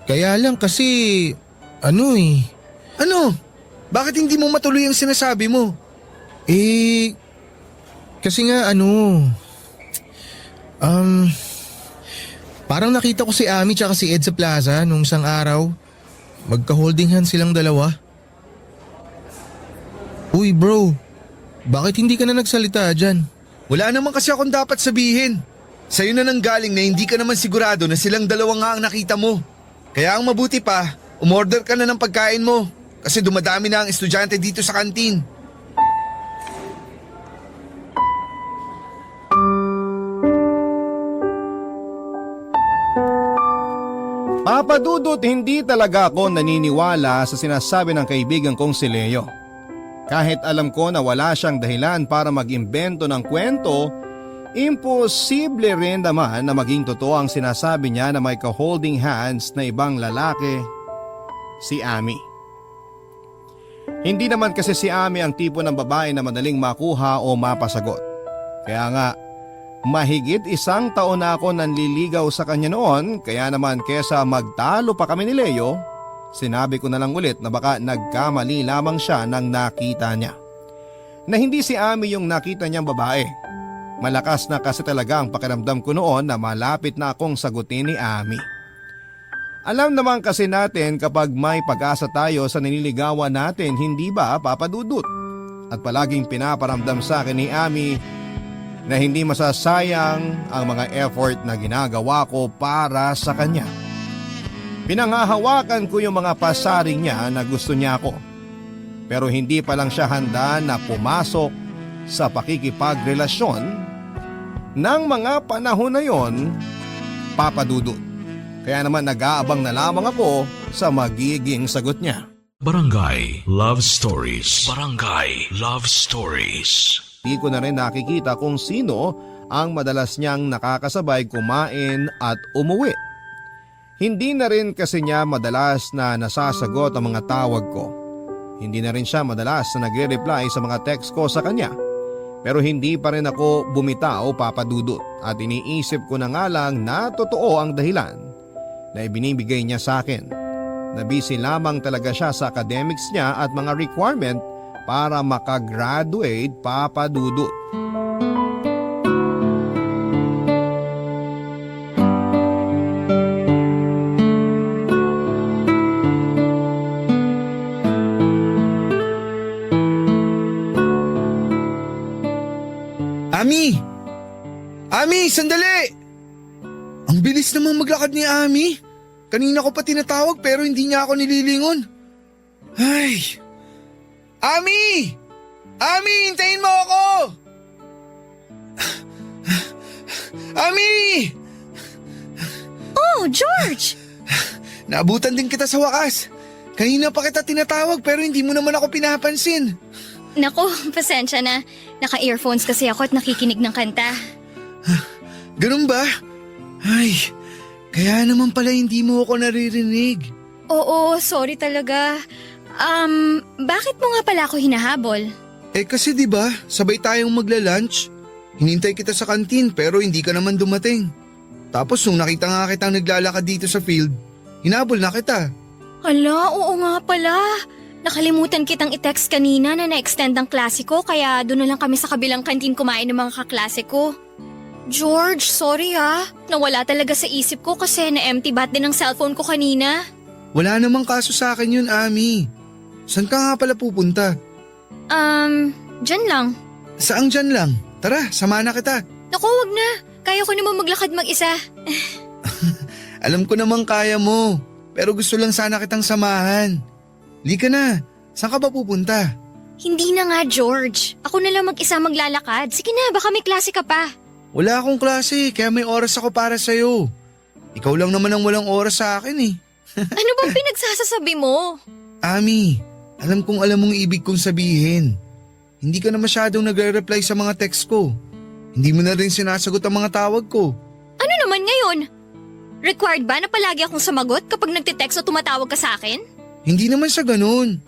Kaya lang kasi, Ano? Bakit hindi mo matuloy ang sinasabi mo? Kasi nga parang nakita ko si Ami tsaka si Ed sa plaza nung isang araw. Magka-holding hands silang dalawa. Uy bro, bakit hindi ka na nagsalita dyan? Wala naman kasi akong dapat sabihin. Sa'yo na nanggaling na hindi ka naman sigurado na silang dalawa nga ang nakita mo. Kaya ang mabuti pa, umorder ka na ng pagkain mo. Kasi dumadami na ang estudyante dito sa kantin. Papadudot, hindi talaga ako naniniwala sa sinasabi ng kaibigan kong si Leo. Kahit alam ko na wala siyang dahilan para mag-imbento ng kwento, imposible rin naman na maging totoo ang sinasabi niya na may ka-holding hands na ibang lalaki, si Ami. Hindi naman kasi si Ami ang tipo ng babae na madaling makuha o mapasagot. Kaya nga, mahigit 1 taon na ako nanliligaw sa kanya noon, kaya naman kesa magtalo pa kami ni Leo, sinabi ko na lang ulit na baka nagkamali lamang siya nang nakita niya. Na hindi si Ami yung nakita niyang babae. Malakas na kasi talaga ang pakiramdam ko noon na malapit na akong sagutin ni Ami. Alam naman kasi natin kapag may pag-asa tayo sa nililigawan natin, hindi ba papadudot? At palaging pinaparamdam sa akin ni Ami na hindi masasayang ang mga effort na ginagawa ko para sa kanya. Pinangahawakan ko yung mga pasaring niya na gusto niya ako. Pero hindi pa lang siya handa na pumasok sa pakikipagrelasyon ng mga panahon na yon, papadudot. Kaya naman nag-aabang na lamang ako sa magiging sagot niya. Barangay Love Stories. Barangay Love Stories. Di ko na rin nakikita kung sino ang madalas niyang nakakasabay kumain at umuwi. Hindi na rin kasi niya madalas na nasasagot ang mga tawag ko. Hindi na rin siya madalas na nagre-reply sa mga text ko sa kanya. Pero hindi pa rin ako bumitaw, papadudot, at iniisip ko na nga lang na totoo ang dahilan na ibinibigay niya sa akin. Na busy lamang talaga siya sa academics niya at mga requirement para makagraduate, papadudot. Ami! Ami, sandali! Ang bilis namang maglakad ni Ami. Kanina ko pa tinatawag pero hindi niya ako nililingon. Ay! Ami! Ami, hintayin mo ako! Ami! Oh, George! Naabutan din kita sa wakas. Kanina pa kita tinatawag pero hindi mo naman ako pinapansin. Naku, pasensya na. Naka-earphones kasi ako at nakikinig ng kanta. Ganun ba? Ay, kaya naman pala hindi mo ako naririnig. Oo, sorry talaga. Bakit mo nga pala ako hinahabol? Eh kasi 'di ba, sabay tayong magla-lunch. Hinintay kita sa kantin pero hindi ka naman dumating. Tapos nung nakita nga kitang naglalakad dito sa field, hinabol na kita. Hala, oo nga pala. Nakalimutan kitang i-text kanina na na-extend ang klase ko kaya doon na lang kami sa kabilang kantin kumain ng mga kaklase ko. George, sorry ha. Nawala talaga sa isip ko kasi na-empty bat din ang cellphone ko kanina. Wala namang kaso sa akin yun, Ami. Saan ka nga pala pupunta? Dyan lang. Saang dyan lang? Tara, sama na kita. Naku, wag na. Kaya ko naman maglakad mag-isa. Alam ko namang kaya mo, pero gusto lang sana kitang samahan. Lika na, saan ka ba pupunta? Hindi na nga, George. Ako na lang mag-isa maglalakad. Sige na, baka may klase ka pa. Wala akong klase, kaya may oras ako para sa'yo. Ikaw lang naman ang walang oras sa akin eh. Ano bang pinagsasasabi mo? Ami, alam kong alam mong ibig kong sabihin. Hindi ka na masyadong nagre-reply sa mga text ko. Hindi mo na rin sinasagot ang mga tawag ko. Ano naman ngayon? Required ba na palagi akong sumagot kapag nagtitext o tumatawag ka sa akin? Hindi naman sa ganun.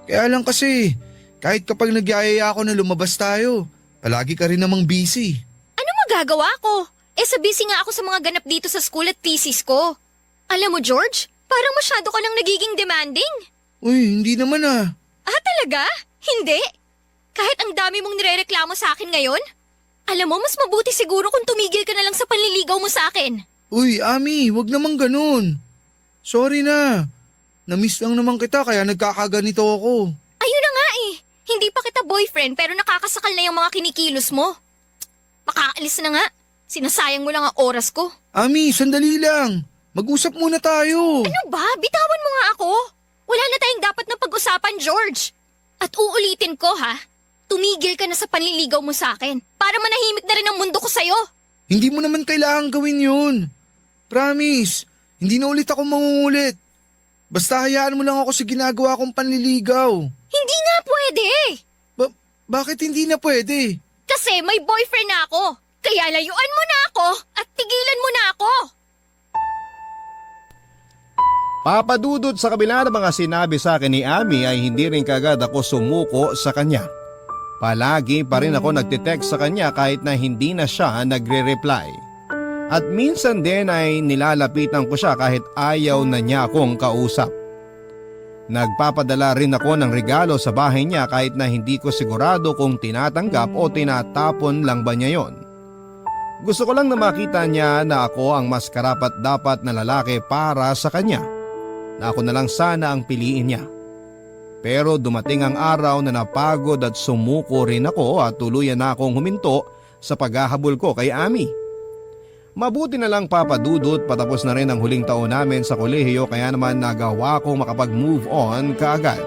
Kaya lang kasi, kahit kapag nagyayaya ako na lumabas tayo, palagi ka rin namang busy. Ano magagawa ko? Sa busy nga ako sa mga ganap dito sa school at thesis ko. Alam mo, George, parang masyado ka lang nagiging demanding. Uy, hindi naman ah. Ah, talaga? Hindi? Kahit ang dami mong nirereklamo sa akin ngayon? Alam mo, mas mabuti siguro kung tumigil ka na lang sa panliligaw mo sa akin. Uy, Ami, wag naman ganun. Sorry na. Namiss lang naman kita kaya nagkakaganito ako. Ayun na nga eh. Hindi pa kita boyfriend pero nakakasakal na yung mga kinikilos mo. Makaalis na nga. Sinasayang mo lang ang oras ko. Ami, sandali lang. Mag-usap muna tayo. Ano ba? Bitawan mo nga ako. Wala na tayong dapat na pag-usapan, George. At uulitin ko ha, tumigil ka na sa panliligaw mo sa akin para manahimik na rin ang mundo ko sa'yo. Hindi mo naman kailangan gawin yun. Promise, Hindi na ulit ako mangungulit. Basta hayaan mo lang ako sa ginagawa kong panliligaw. Hindi nga pwede! Bakit hindi na pwede? Kasi may boyfriend na ako. Kaya layuan mo na ako at tigilan mo na ako. Papadudot sa kabila ng mga sinabi sa akin ni Ami ay hindi rin kagad ako sumuko sa kanya. Palagi pa rin ako nagtitext sa kanya kahit na hindi na siya nagre-reply. At minsan din ay nilalapitan ko siya kahit ayaw na niya akong kausap. Nagpapadala rin ako ng regalo sa bahay niya kahit na hindi ko sigurado kung tinatanggap o tinatapon lang ba niya yon. Gusto ko lang na makita niya na ako ang mas karapat-dapat na lalaki para sa kanya. Na ako na lang sana ang piliin niya. Pero dumating ang araw na napagod at sumuko rin ako at tuluyan na akong huminto sa paghahabol ko kay Ami. Mabuti na lang papadudot patapos na rin ang huling taon namin sa kolehiyo kaya naman nagawa kong makapag-move on kaagad.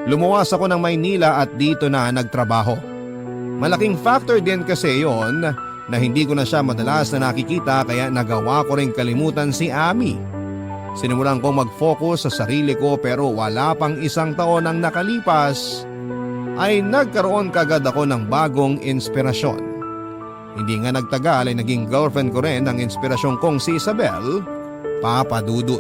Lumuwas ako ng Maynila at dito na nagtrabaho. Malaking factor din kasi yon na hindi ko na siya madalas na nakikita kaya nagawa ko rin kalimutan si Ami. Sinimulan kong mag-focus sa sarili ko pero wala pang isang taon ang nakalipas ay nagkaroon kagad ako ng bagong inspirasyon. Hindi nga nagtagal ay naging girlfriend ko rin ang inspirasyon kong si Isabel, Papadudot.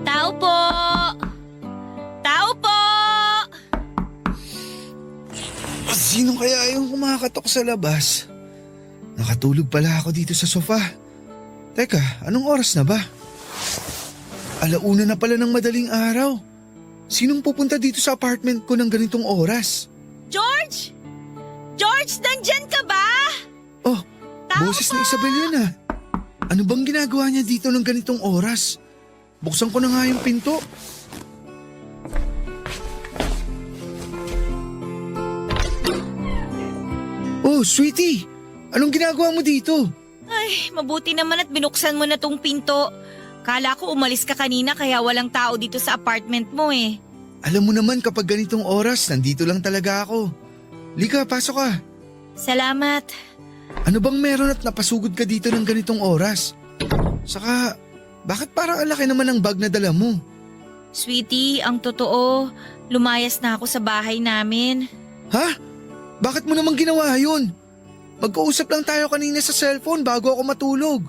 Tao po! Tao po! Sino kaya yung kumakatok sa labas? Nakatulog pala ako dito sa sofa. Teka, anong oras na ba? 1:00 na pala ng madaling araw. Sinong pupunta dito sa apartment ko ng ganitong oras? George! George, nandyan ka ba? Oh, boses ni Isabel yan ah. Ano bang ginagawa niya dito ng ganitong oras? Buksan ko na nga yung pinto. Oh, sweetie! Anong ginagawa mo dito? Ay, mabuti naman at binuksan mo na tong pinto. Kala ko umalis ka kanina kaya walang tao dito sa apartment mo eh. Alam mo naman kapag ganitong oras, nandito lang talaga ako. Lika, pasok ka. Salamat. Ano bang meron at napasugod ka dito ng ganitong oras? Saka, bakit parang ang laki naman ng bag na dala mo? Sweetie, ang totoo, lumayas na ako sa bahay namin. Ha? Bakit mo naman ginawa yun? Magkausap lang tayo kanina sa cellphone bago ako matulog.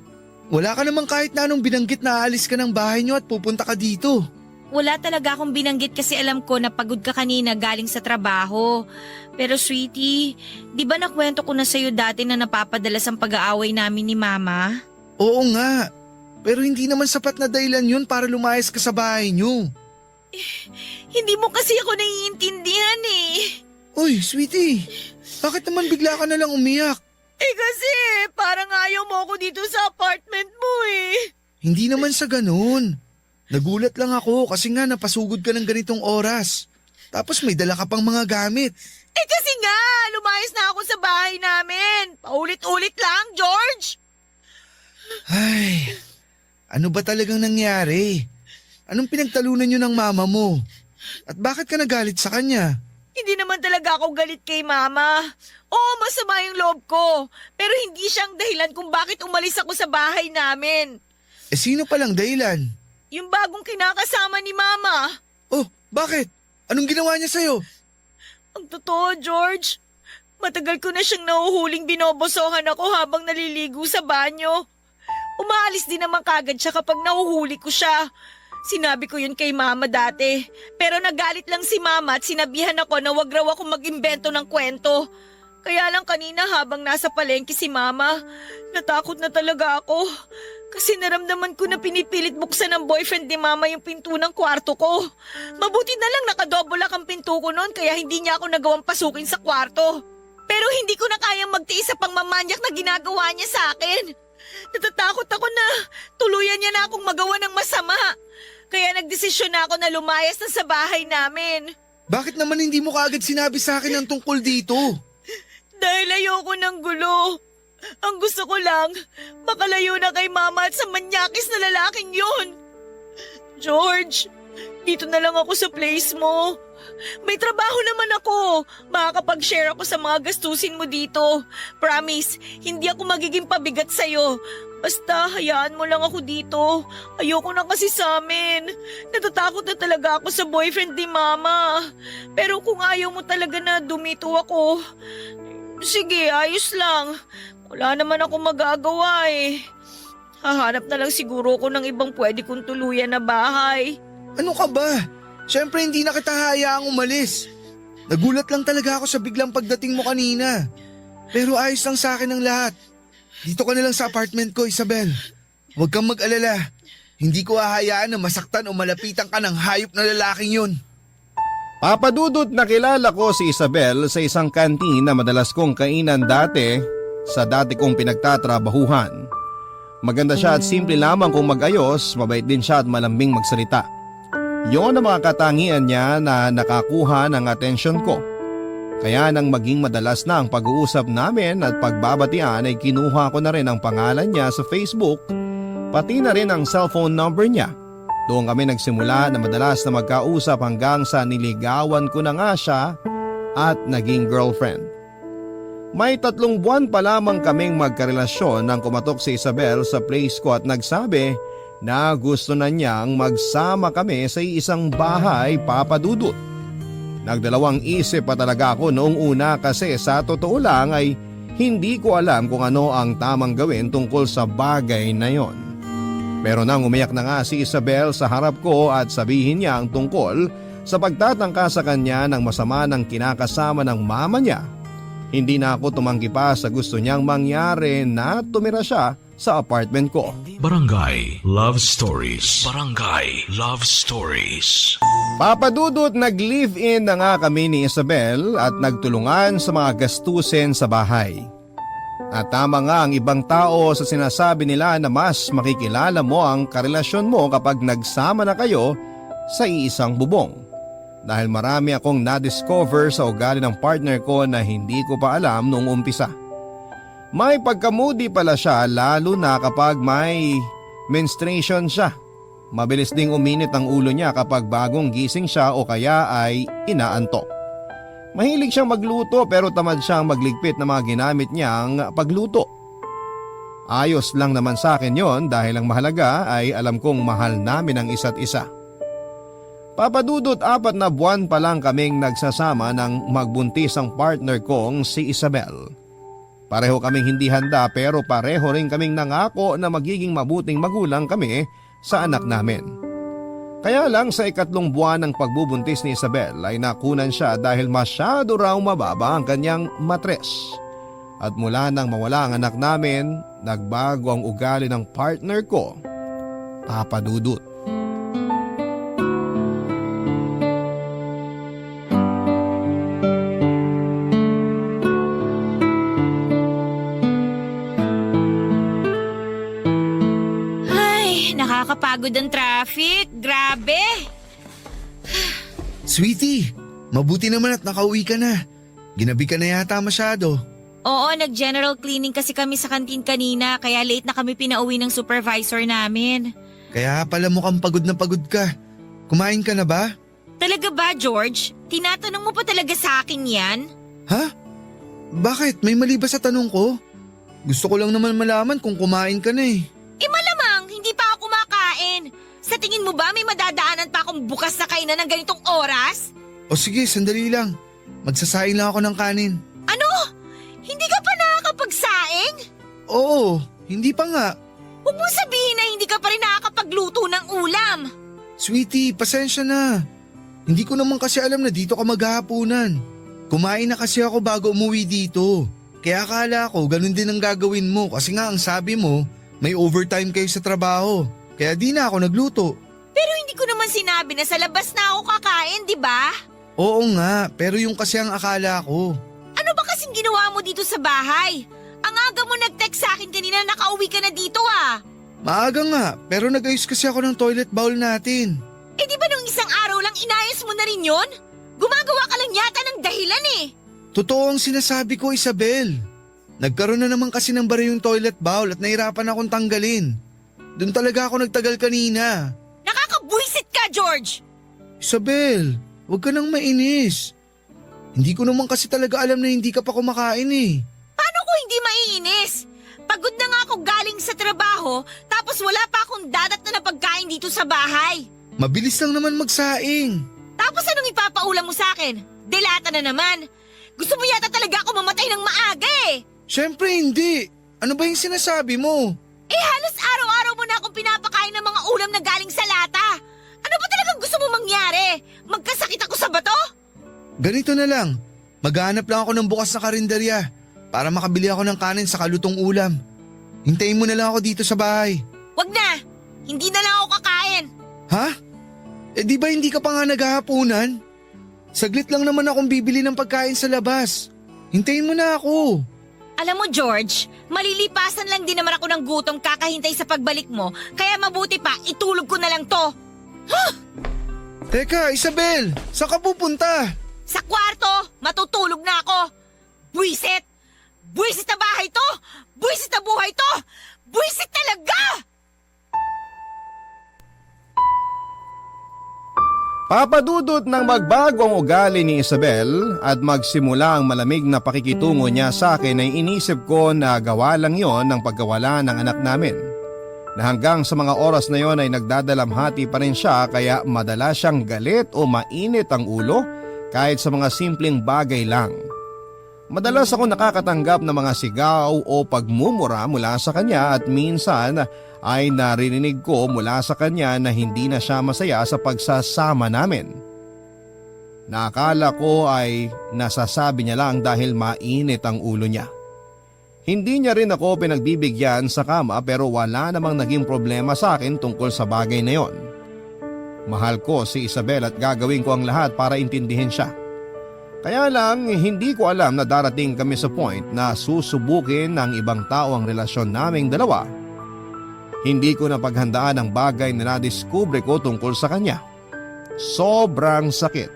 Wala ka naman kahit na anong binanggit na aalis ka ng bahay niyo at pupunta ka dito. Wala talaga akong binanggit kasi alam ko na pagod ka kanina galing sa trabaho. Pero sweetie, di ba nakwento ko na sa'yo dati na napapadalas ang pag-aaway namin ni Mama? Oo nga, pero hindi naman sapat na dahilan yun para lumayas ka sa bahay niyo. Hindi mo kasi ako naiintindihan eh. Uy, sweetie, bakit naman bigla ka na lang umiyak? Eh kasi parang ayaw mo ako dito sa apartment mo eh. Hindi naman sa ganun. Nagulat lang ako kasi nga napasugod ka ng ganitong oras. Tapos may dala ka pang mga gamit. Eh kasi nga, lumayas na ako sa bahay namin. Paulit-ulit lang, George. Ay, ano ba talagang nangyari? Anong pinagtalunan niyo ng mama mo? At bakit ka nagalit sa kanya? Hindi naman talaga ako galit kay Mama. Oo, masama yung loob ko. Pero hindi siyang dahilan kung bakit umalis ako sa bahay namin. Eh sino palang dahilan? Yung bagong kinakasama ni Mama. Oh, bakit? Anong ginawa niya sa'yo? Ang totoo, George. Matagal ko na siyang nahuhuling binobosohan ako habang naliligo sa banyo. Umaalis din naman kagad siya kapag nahuhuli ko siya. Sinabi ko yun kay Mama dati. Pero nagalit lang si Mama at sinabihan ako na wag raw ako mag-imbento ng kwento. Kaya lang kanina habang nasa palengke si Mama, natakot na talaga ako. Kasi naramdaman ko na pinipilit buksan ng boyfriend ni Mama yung pinto ng kwarto ko. Mabuti na lang nakadobulak ang pinto ko noon kaya hindi niya ako nagawang pasukin sa kwarto. Pero hindi ko na kayang magtiis sa pangmamanyak na ginagawa niya sa akin. Natatakot ako na tuluyan niya na akong magawa ng masama. Kaya nagdesisyon na ako na lumayas na sa bahay namin. Bakit naman hindi mo kaagad sinabi sa akin ang tungkol dito? Dahil ayoko ng gulo. Ang gusto ko lang, makalayo na kay Mama at sa manyakis na lalaking yun. George, dito na lang ako sa place mo. May trabaho naman ako. Makakapag-share ako sa mga gastusin mo dito. Promise, hindi ako magiging pabigat sa'yo. Basta hayaan mo lang ako dito. Ayoko na kasi sa amin. Natatakot na talaga ako sa boyfriend ni Mama. Pero kung ayaw mo talaga na dumito ako, sige, ayos lang. Wala naman ako magagawa eh. Hahanap na lang siguro ko ng ibang pwede kong tuluyan na bahay. Ano ka ba? Siyempre hindi na kita hayaang umalis. Nagulat lang talaga ako sa biglang pagdating mo kanina. Pero ayos lang sa akin ang lahat. Dito ka na lang sa apartment ko, Isabel. Huwag kang mag-alala. Hindi ko hahayaan na masaktan o malapitan ka ng hayop na lalaking yun. Papadudot, nakilala ko si Isabel sa isang kantin na madalas kong kainan dati sa dati kong pinagtatrabahuhan. Maganda siya at simple lamang kung mag-ayos, mabait din siya at malambing magsalita. Yon ang mga katangian niya na nakakuha ng atensyon ko. Kaya nang maging madalas na ang pag-uusap namin at pagbabatian ay kinuha ko na rin ang pangalan niya sa Facebook, pati na rin ang cellphone number niya. Doon kami nagsimula na madalas na magkausap hanggang sa niligawan ko na nga siya at naging girlfriend. May 3 buwan pa lamang kaming magkarelasyon nang kumatok si Isabel sa place ko at nagsabi na gusto na niyang magsama kami sa isang bahay, papadudot. Nagdalawang isip pa talaga ako noong una kasi sa totoo lang ay hindi ko alam kung ano ang tamang gawin tungkol sa bagay na yon. Pero nang umiyak na nga si Isabel sa harap ko at sabihin niya ang tungkol sa pagtatangka sa kanya ng masama ng kinakasama ng mama niya, hindi na ako tumanggi pa sa gusto niyang mangyari na tumira siya sa apartment ko. Barangay Love Stories. Barangay Love Stories. Papadudot, nag-live-in na nga kami ni Isabel at nagtulungan sa mga gastusin sa bahay. At tama nga ang ibang tao sa sinasabi nila na mas makikilala mo ang karelasyon mo kapag nagsama na kayo sa iisang bubong. Dahil marami akong na-discover sa ugali ng partner ko na hindi ko pa alam noong umpisa. May pagkamudi pala siya lalo na kapag may menstruation siya. Mabilis ding uminit ang ulo niya kapag bagong gising siya o kaya ay inaantok. Mahilig siyang magluto pero tamad siyang magligpit ng mga ginamit niyang pagluto. Ayos lang naman sa akin yon dahil ang mahalaga ay alam kong mahal namin ang isa't isa. Papadudot, 4 na buwan pa lang kaming nagsasama nang magbuntis ang partner kong si Isabel. Pareho kaming hindi handa pero pareho rin kaming nangako na magiging mabuting magulang kami sa anak namin. Kaya lang sa 3 buwan ng pagbubuntis ni Isabel ay nakunan siya dahil masyado raw mababa ang kanyang matres. At mula nang mawala ang anak namin, nagbago ang ugali ng partner ko, Papadudot. Nakakapagod ang traffic. Grabe. Sweetie, mabuti naman at nakauwi ka na. Ginabi ka na yata masyado. Oo, nag-general cleaning kasi kami sa kantin kanina kaya late na kami pinauwi ng supervisor namin. Kaya pala mukhang pagod na pagod ka. Kumain ka na ba? Talaga ba, George? Tinatanong mo pa talaga sa akin yan? Ha? Bakit? May mali ba sa tanong ko? Gusto ko lang naman malaman kung kumain ka na eh. Malamang, hindi pa ako kumakain. Sa tingin mo ba may madadaanan pa akong bukas na kainan ng ganitong oras? O sige, sandali lang. Magsasaing lang ako ng kanin. Ano? Hindi ka pa nakakapagsaing? Oo, hindi pa nga. Huwag mo sabihin na hindi ka pa rin nakakapagluto ng ulam. Sweetie, pasensya na. Hindi ko naman kasi alam na dito ka maghahapunan. Kumain na kasi ako bago umuwi dito. Kaya akala ko ganun din ang gagawin mo kasi nga ang sabi mo, may overtime kayo sa trabaho. Kaya di na ako nagluto. Pero hindi ko naman sinabi na sa labas na ako kakain, di ba? Oo nga, pero yung kasi ang akala ko. Ano ba kasing ginawa mo dito sa bahay? Ang aga mo nag-text sa akin kanina na nakauwi ka na dito ah. Maaga nga, pero nag-ayos kasi ako ng toilet bowl natin. Eh di ba nung isang araw lang inayos mo na rin yun? Gumagawa ka lang yata ng dahilan eh. Totoo ang sinasabi ko, Isabel. Nagkaroon na naman kasi ng bara yung toilet bowl at nahirapan akong tanggalin. Doon talaga ako nagtagal kanina. Nakakabuisit Buisit ka, George! Isabel, huwag ka nang mainis. Hindi ko naman kasi talaga alam na hindi ka pa kumakain eh. Paano ko hindi maiinis? Pagod na nga ako galing sa trabaho, tapos wala pa akong dadat na pagkain dito sa bahay. Mabilis lang naman magsaing. Tapos anong ipapaulam mo sa akin? Delata na naman. Gusto mo yata talaga ako mamatay ng maaga eh. Siyempre hindi. Ano ba yung sinasabi mo? Eh halos araw-araw mo na akong pinapakain ng mga ulam na galing sa lata. Ano ba talagang gusto mo mangyari? Magkasakit ako sa bato? Ganito na lang. Maghanap lang ako ng bukas na karinderya para makabili ako ng kanin sa kalutong ulam. Hintayin mo na lang ako dito sa bahay. Wag na! Hindi na lang ako kakain. Ha? Eh di ba hindi ka pa nga naghahapunan? Saglit lang naman akong bibili ng pagkain sa labas. Hintayin mo na ako. Alam mo, George, malilipasan lang din naman ako ng gutom kakahintay sa pagbalik mo, kaya mabuti pa, itulog ko na lang to. Teka, Isabel, saan ka pupunta? Sa kwarto, matutulog na ako. Buisit! Buisit na bahay to! Buisit na buhay to! Buisit talaga! Papadudot ng magbago ang ugali ni Isabel at magsimula ang malamig na pakikitungo niya sa akin ay inisip ko na gawa lang yon ng pagkawala ng anak namin. Na hanggang sa mga oras na yon ay nagdadalamhati pa rin siya kaya madalas siyang galit o mainit ang ulo kahit sa mga simpleng bagay lang. Madalas ako nakakatanggap ng mga sigaw o pagmumura mula sa kanya at minsan ay naririnig ko mula sa kanya na hindi na siya masaya sa pagsasama namin. Nakala ko ay nasasabi niya lang dahil mainit ang ulo niya. Hindi niya rin ako pinagbibigyan sa kama pero wala namang naging problema sa akin tungkol sa bagay na yon. Mahal ko si Isabel at gagawin ko ang lahat para intindihin siya. Kaya lang hindi ko alam na darating kami sa point na susubukin ng ibang tao ang relasyon naming dalawa. Hindi ko napaghandaan ang bagay na nadiskubre ko tungkol sa kanya. Sobrang sakit.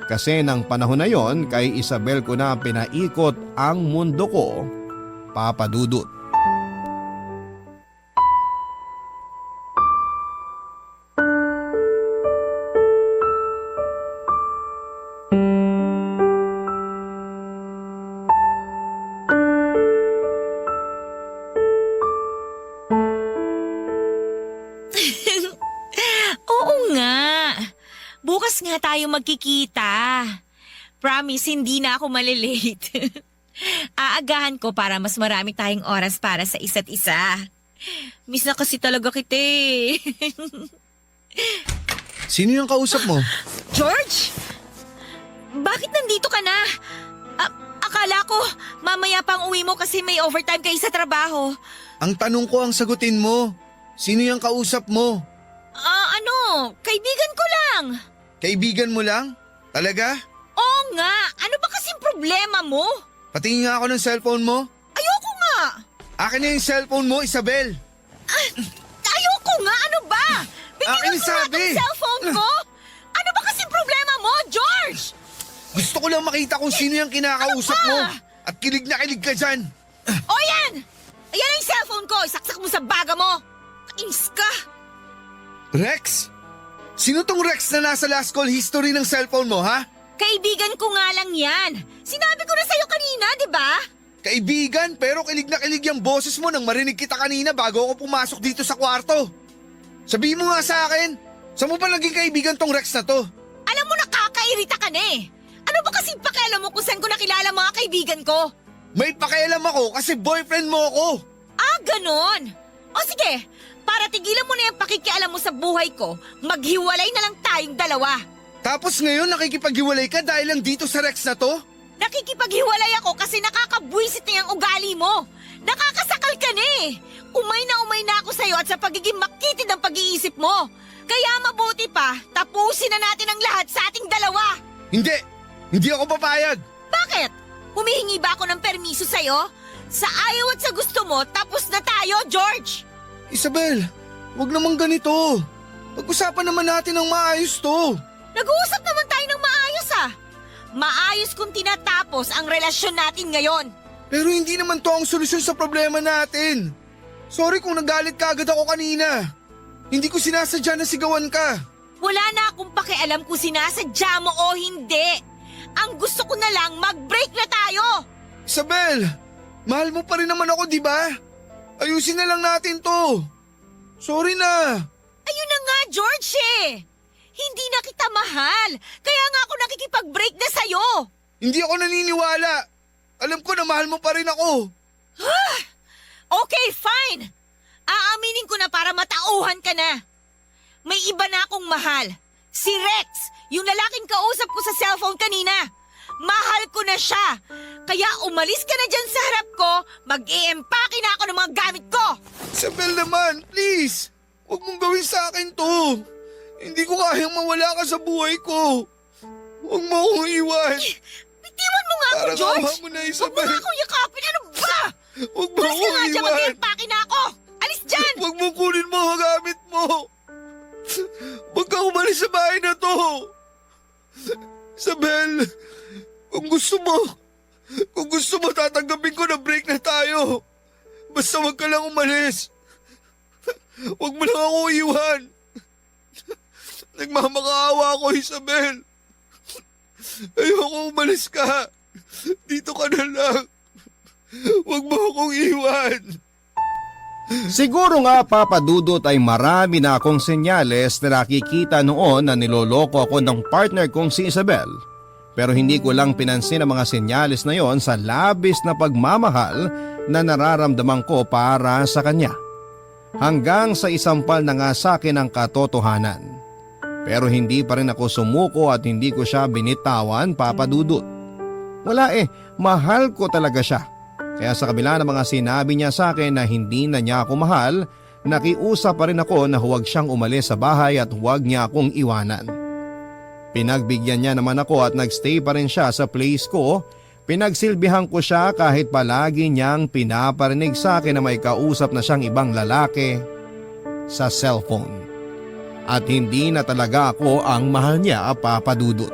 Kasi ng panahon na yon kay Isabel ko na pinaikot ang mundo ko, Papa Dudut. Oo nga. Bukas nga tayo magkikita. Promise, hindi na ako malilate. Aagahan ko para mas marami tayong oras para sa isa't isa. Miss na kasi talaga kita eh. Sino yung kausap mo? George? Bakit nandito ka na? Akala ko mamaya pang uwi mo kasi may overtime kayo sa trabaho. Ang tanong ko ang sagutin mo. Sino yung kausap mo? Kaibigan ko lang. Kaibigan mo lang? Talaga? Oo nga, ano ba kasing problema mo? Patingin nga ako ng cellphone mo. Ayoko nga. Akin na yung cellphone mo, Isabel. Ayoko nga, ano ba? Bigyan Akin mo yung nga sabi. ang cellphone ko. Ano ba kasing problema mo, George? Gusto ko lang makita kung sino yung kinakausap Ano mo. ba? At kilig na kilig ka dyan. O yan! Ayan ang cellphone ko, isaksak mo sa baga mo. Kainis ka. Rex? Sino tong Rex na nasa last call history ng cellphone mo, ha? Kaibigan ko nga lang yan. Sinabi ko na sa'yo kanina, di ba? Kaibigan, pero kilig na kilig yung boses mo nang marinig kita kanina bago ako pumasok dito sa kwarto. Sabihin mo nga sa akin, saan mo pa naging kaibigan tong Rex na to? Alam mo, nakakairita ka na eh. Ano ba kasing pakialam mo kung saan ko nakilala mga kaibigan ko? May pakialam ako kasi boyfriend mo ako. Ah, ganon. O sige, para tigilan mo na yung pakikialam mo sa buhay ko, maghiwalay na lang tayong dalawa. Tapos ngayon nakikipaghiwalay ka dahil lang dito sa Rex na to? Nakikipaghiwalay ako kasi nakakabwisit na yung ugali mo. Nakakasakal ka na eh. Umay na ako sa'yo at sa pagiging makitid ng pag-iisip mo. Kaya mabuti pa, tapusin na natin ang lahat sa ating dalawa. Hindi ako papayag. Bakit? Humihingi ba ako ng permiso sa'yo? Sa ayaw at sa gusto mo, tapos na tayo, George! Isabel, wag naman ganito. Pag-usapan naman natin ng maayos to. Nag-uusap naman tayo ng maayos ah. Maayos kung tinatapos ang relasyon natin ngayon. Pero hindi naman to ang solusyon sa problema natin. Sorry kung nagalit ka agad ako kanina. Hindi ko sinasadya na sigawan ka. Wala na akong pakialam kung sinasadya mo o hindi. Ang gusto ko na lang, mag-break na tayo! Isabel, mahal mo pa rin naman ako, di ba? Ayusin na lang natin to. Sorry na. Ayun na nga, George eh! Hindi na kita mahal, kaya nga ako nakikipag-break na sa'yo! Hindi ako naniniwala. Alam ko na mahal mo pa rin ako. Okay, fine! Aaminin ko na para matauhan ka na. May iba na akong mahal. Si Rex, yung lalaking kausap ko sa cellphone kanina. Mahal ko na siya. Kaya umalis ka na dyan sa harap ko, mag-i-empake na ako ng mga gamit ko. Isabel naman, please. Huwag mong gawin sa akin to. Hindi ko kayang mawala ka sa buhay ko. Huwag mo akong iwan. Bitiwan mo nga ako, Parang George. awa mo na, Huwag mo Isabel. nga akong yakapin. Ano ba? Huwag mo Alis ka akong nga dyan, iwan. mag-i-empake na ako. Alis dyan! Huwag mo kunin mo ang gamit mo. Huwag ka umalis sa bahay na to. Isabel, kung gusto mo tatanggapin ko na break na tayo. Basta huwag ka lang umalis. Huwag mo lang ako iwan. Nagmamakaawa ako, Isabel. Ayoko umalis ka. Dito ka na lang. Huwag mo akong iwan. Siguro nga Papa Dudut ay marami na akong senyales na nakikita noon na niloloko ako ng partner kong si Isabel. Pero hindi ko lang pinansin ang mga senyales na yon sa labis na pagmamahal na nararamdaman ko para sa kanya. Hanggang sa isampal na nga sa akin ang katotohanan. Pero hindi pa rin ako sumuko at hindi ko siya binitawan, Papa Dudut. Wala mahal ko talaga siya. Kaya sa kabila ng mga sinabi niya sa akin na hindi na niya ako mahal, nakiusap pa rin ako na huwag siyang umalis sa bahay at huwag niya akong iwanan. Pinagbigyan niya naman ako at nagstay pa rin siya sa place ko. Pinagsilbihan ko siya kahit palagi niyang pinaparinig sa akin na may kausap na siyang ibang lalaki sa cellphone. At hindi na talaga ako ang mahal niya, Papa Dudut.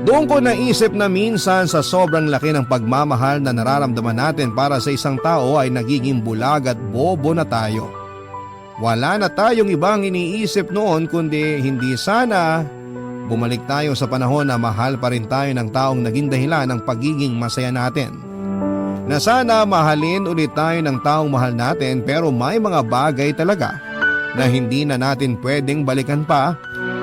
Doon ko naisip na minsan sa sobrang laki ng pagmamahal na nararamdaman natin para sa isang tao ay nagiging bulag at bobo na tayo. Wala na tayong ibang iniisip noon kundi hindi sana bumalik tayo sa panahon na mahal pa rin tayo ng taong naging dahilan ng pagiging masaya natin. Na sana mahalin ulit tayo ng taong mahal natin pero may mga bagay talaga na hindi na natin pwedeng balikan pa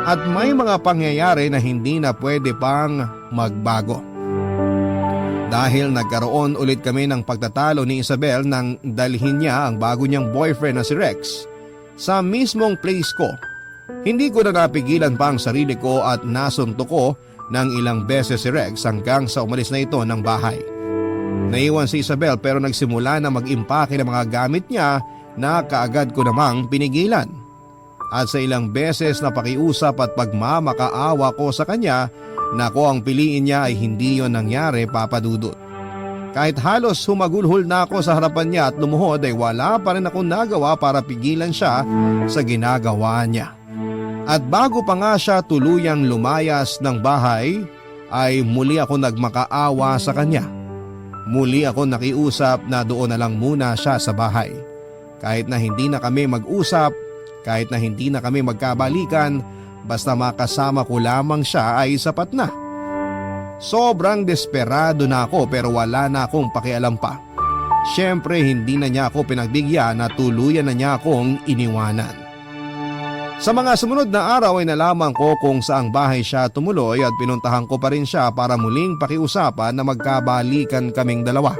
at may mga pangyayari na hindi na pwede pang magbago. Dahil nagkaroon ulit kami ng pagtatalo ni Isabel nang dalhin niya ang bago niyang boyfriend na si Rex sa mismong place ko. Hindi ko na napigilan pa ang sarili ko at nasunto ko ng ilang beses si Rex hanggang sa umalis na ito ng bahay. Naiwan si Isabel pero nagsimula na mag-impake ng mga gamit niya na kaagad ko namang pinigilan. At sa ilang beses na pakiusap at pagmamakaawa ko sa kanya na ko ang piliin niya ay hindi yon nangyari, Papa Dudut. Kahit halos humagulhol na ako sa harapan niya at lumuhod ay wala pa rin akong nagawa para pigilan siya sa ginagawa niya. At bago pa nga siya tuluyang lumayas ng bahay ay muli ako nagmakaawa sa kanya. Muli ako nakiusap na doon na lang muna siya sa bahay. Kahit na hindi na kami mag-usap, kahit na hindi na kami magkabalikan, basta makasama ko lamang siya ay sapat na. Sobrang desperado na ako pero wala na akong pakialam pa. Siyempre hindi na niya ako pinagbigyan na tuluyan na niya akong iniwanan. Sa mga sumunod na araw ay nalaman ko kung saang bahay siya tumuloy at pinuntahan ko pa rin siya para muling pakiusapan na magkabalikan kaming dalawa.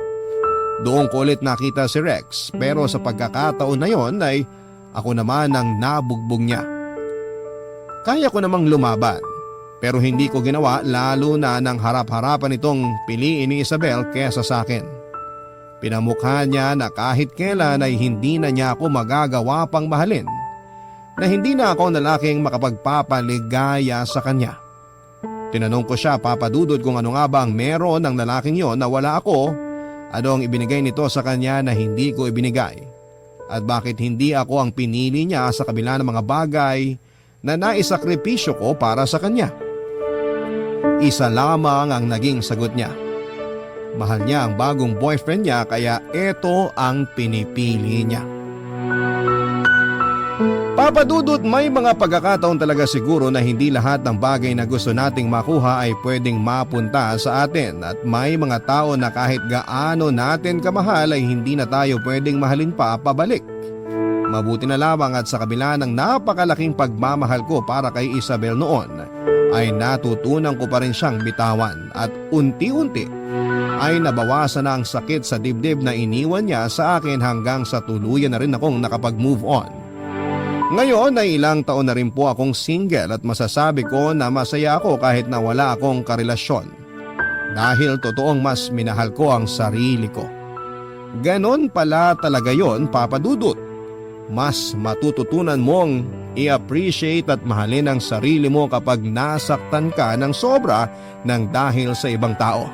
Doon ko ulit nakita si Rex pero sa pagkakataon na yon ay ako naman ang nabugbog niya. Kaya ko namang lumaban pero hindi ko ginawa lalo na nang harap-harapan itong piliin ni Isabel kesa sa akin. Pinamukha niya na kahit kailan ay hindi na niya ako magagawa pang mahalin. Na hindi na ako lalaking makapagpapaligaya sa kanya. Tinanong ko siya, Papa Dudut, kung ano nga ba ang meron ng lalaking yon na wala ako, ano ang ibinigay nito sa kanya na hindi ko ibinigay, at bakit hindi ako ang pinili niya sa kabila ng mga bagay na naisakripisyo ko para sa kanya. Isa lamang ang naging sagot niya. Mahal niya ang bagong boyfriend niya kaya ito ang pinipili niya. Papa Dudut, may mga pagkakataon talaga siguro na hindi lahat ng bagay na gusto nating makuha ay pwedeng mapunta sa atin at may mga tao na kahit gaano natin kamahal ay hindi na tayo pwedeng mahalin pa pabalik. Mabuti na lamang at sa kabila ng napakalaking pagmamahal ko para kay Isabel noon ay natutunan ko pa rin siyang bitawan at unti-unti ay nabawasan na ang sakit sa dibdib na iniwan niya sa akin hanggang sa tuluyan na rin akong nakapag-move on. Ngayon ay ilang taon na rin po akong single at masasabi ko na masaya ako kahit na wala akong karelasyon. Dahil totoong mas minahal ko ang sarili ko. Ganon pala talaga yon, Papa Dudut. Mas matututunan mong i-appreciate at mahalin ang sarili mo kapag nasaktan ka ng sobra ng dahil sa ibang tao.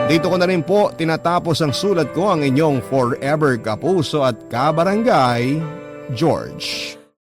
Dito ko na rin po tinatapos ang sulat ko, ang inyong forever kapuso at kabarangay, George.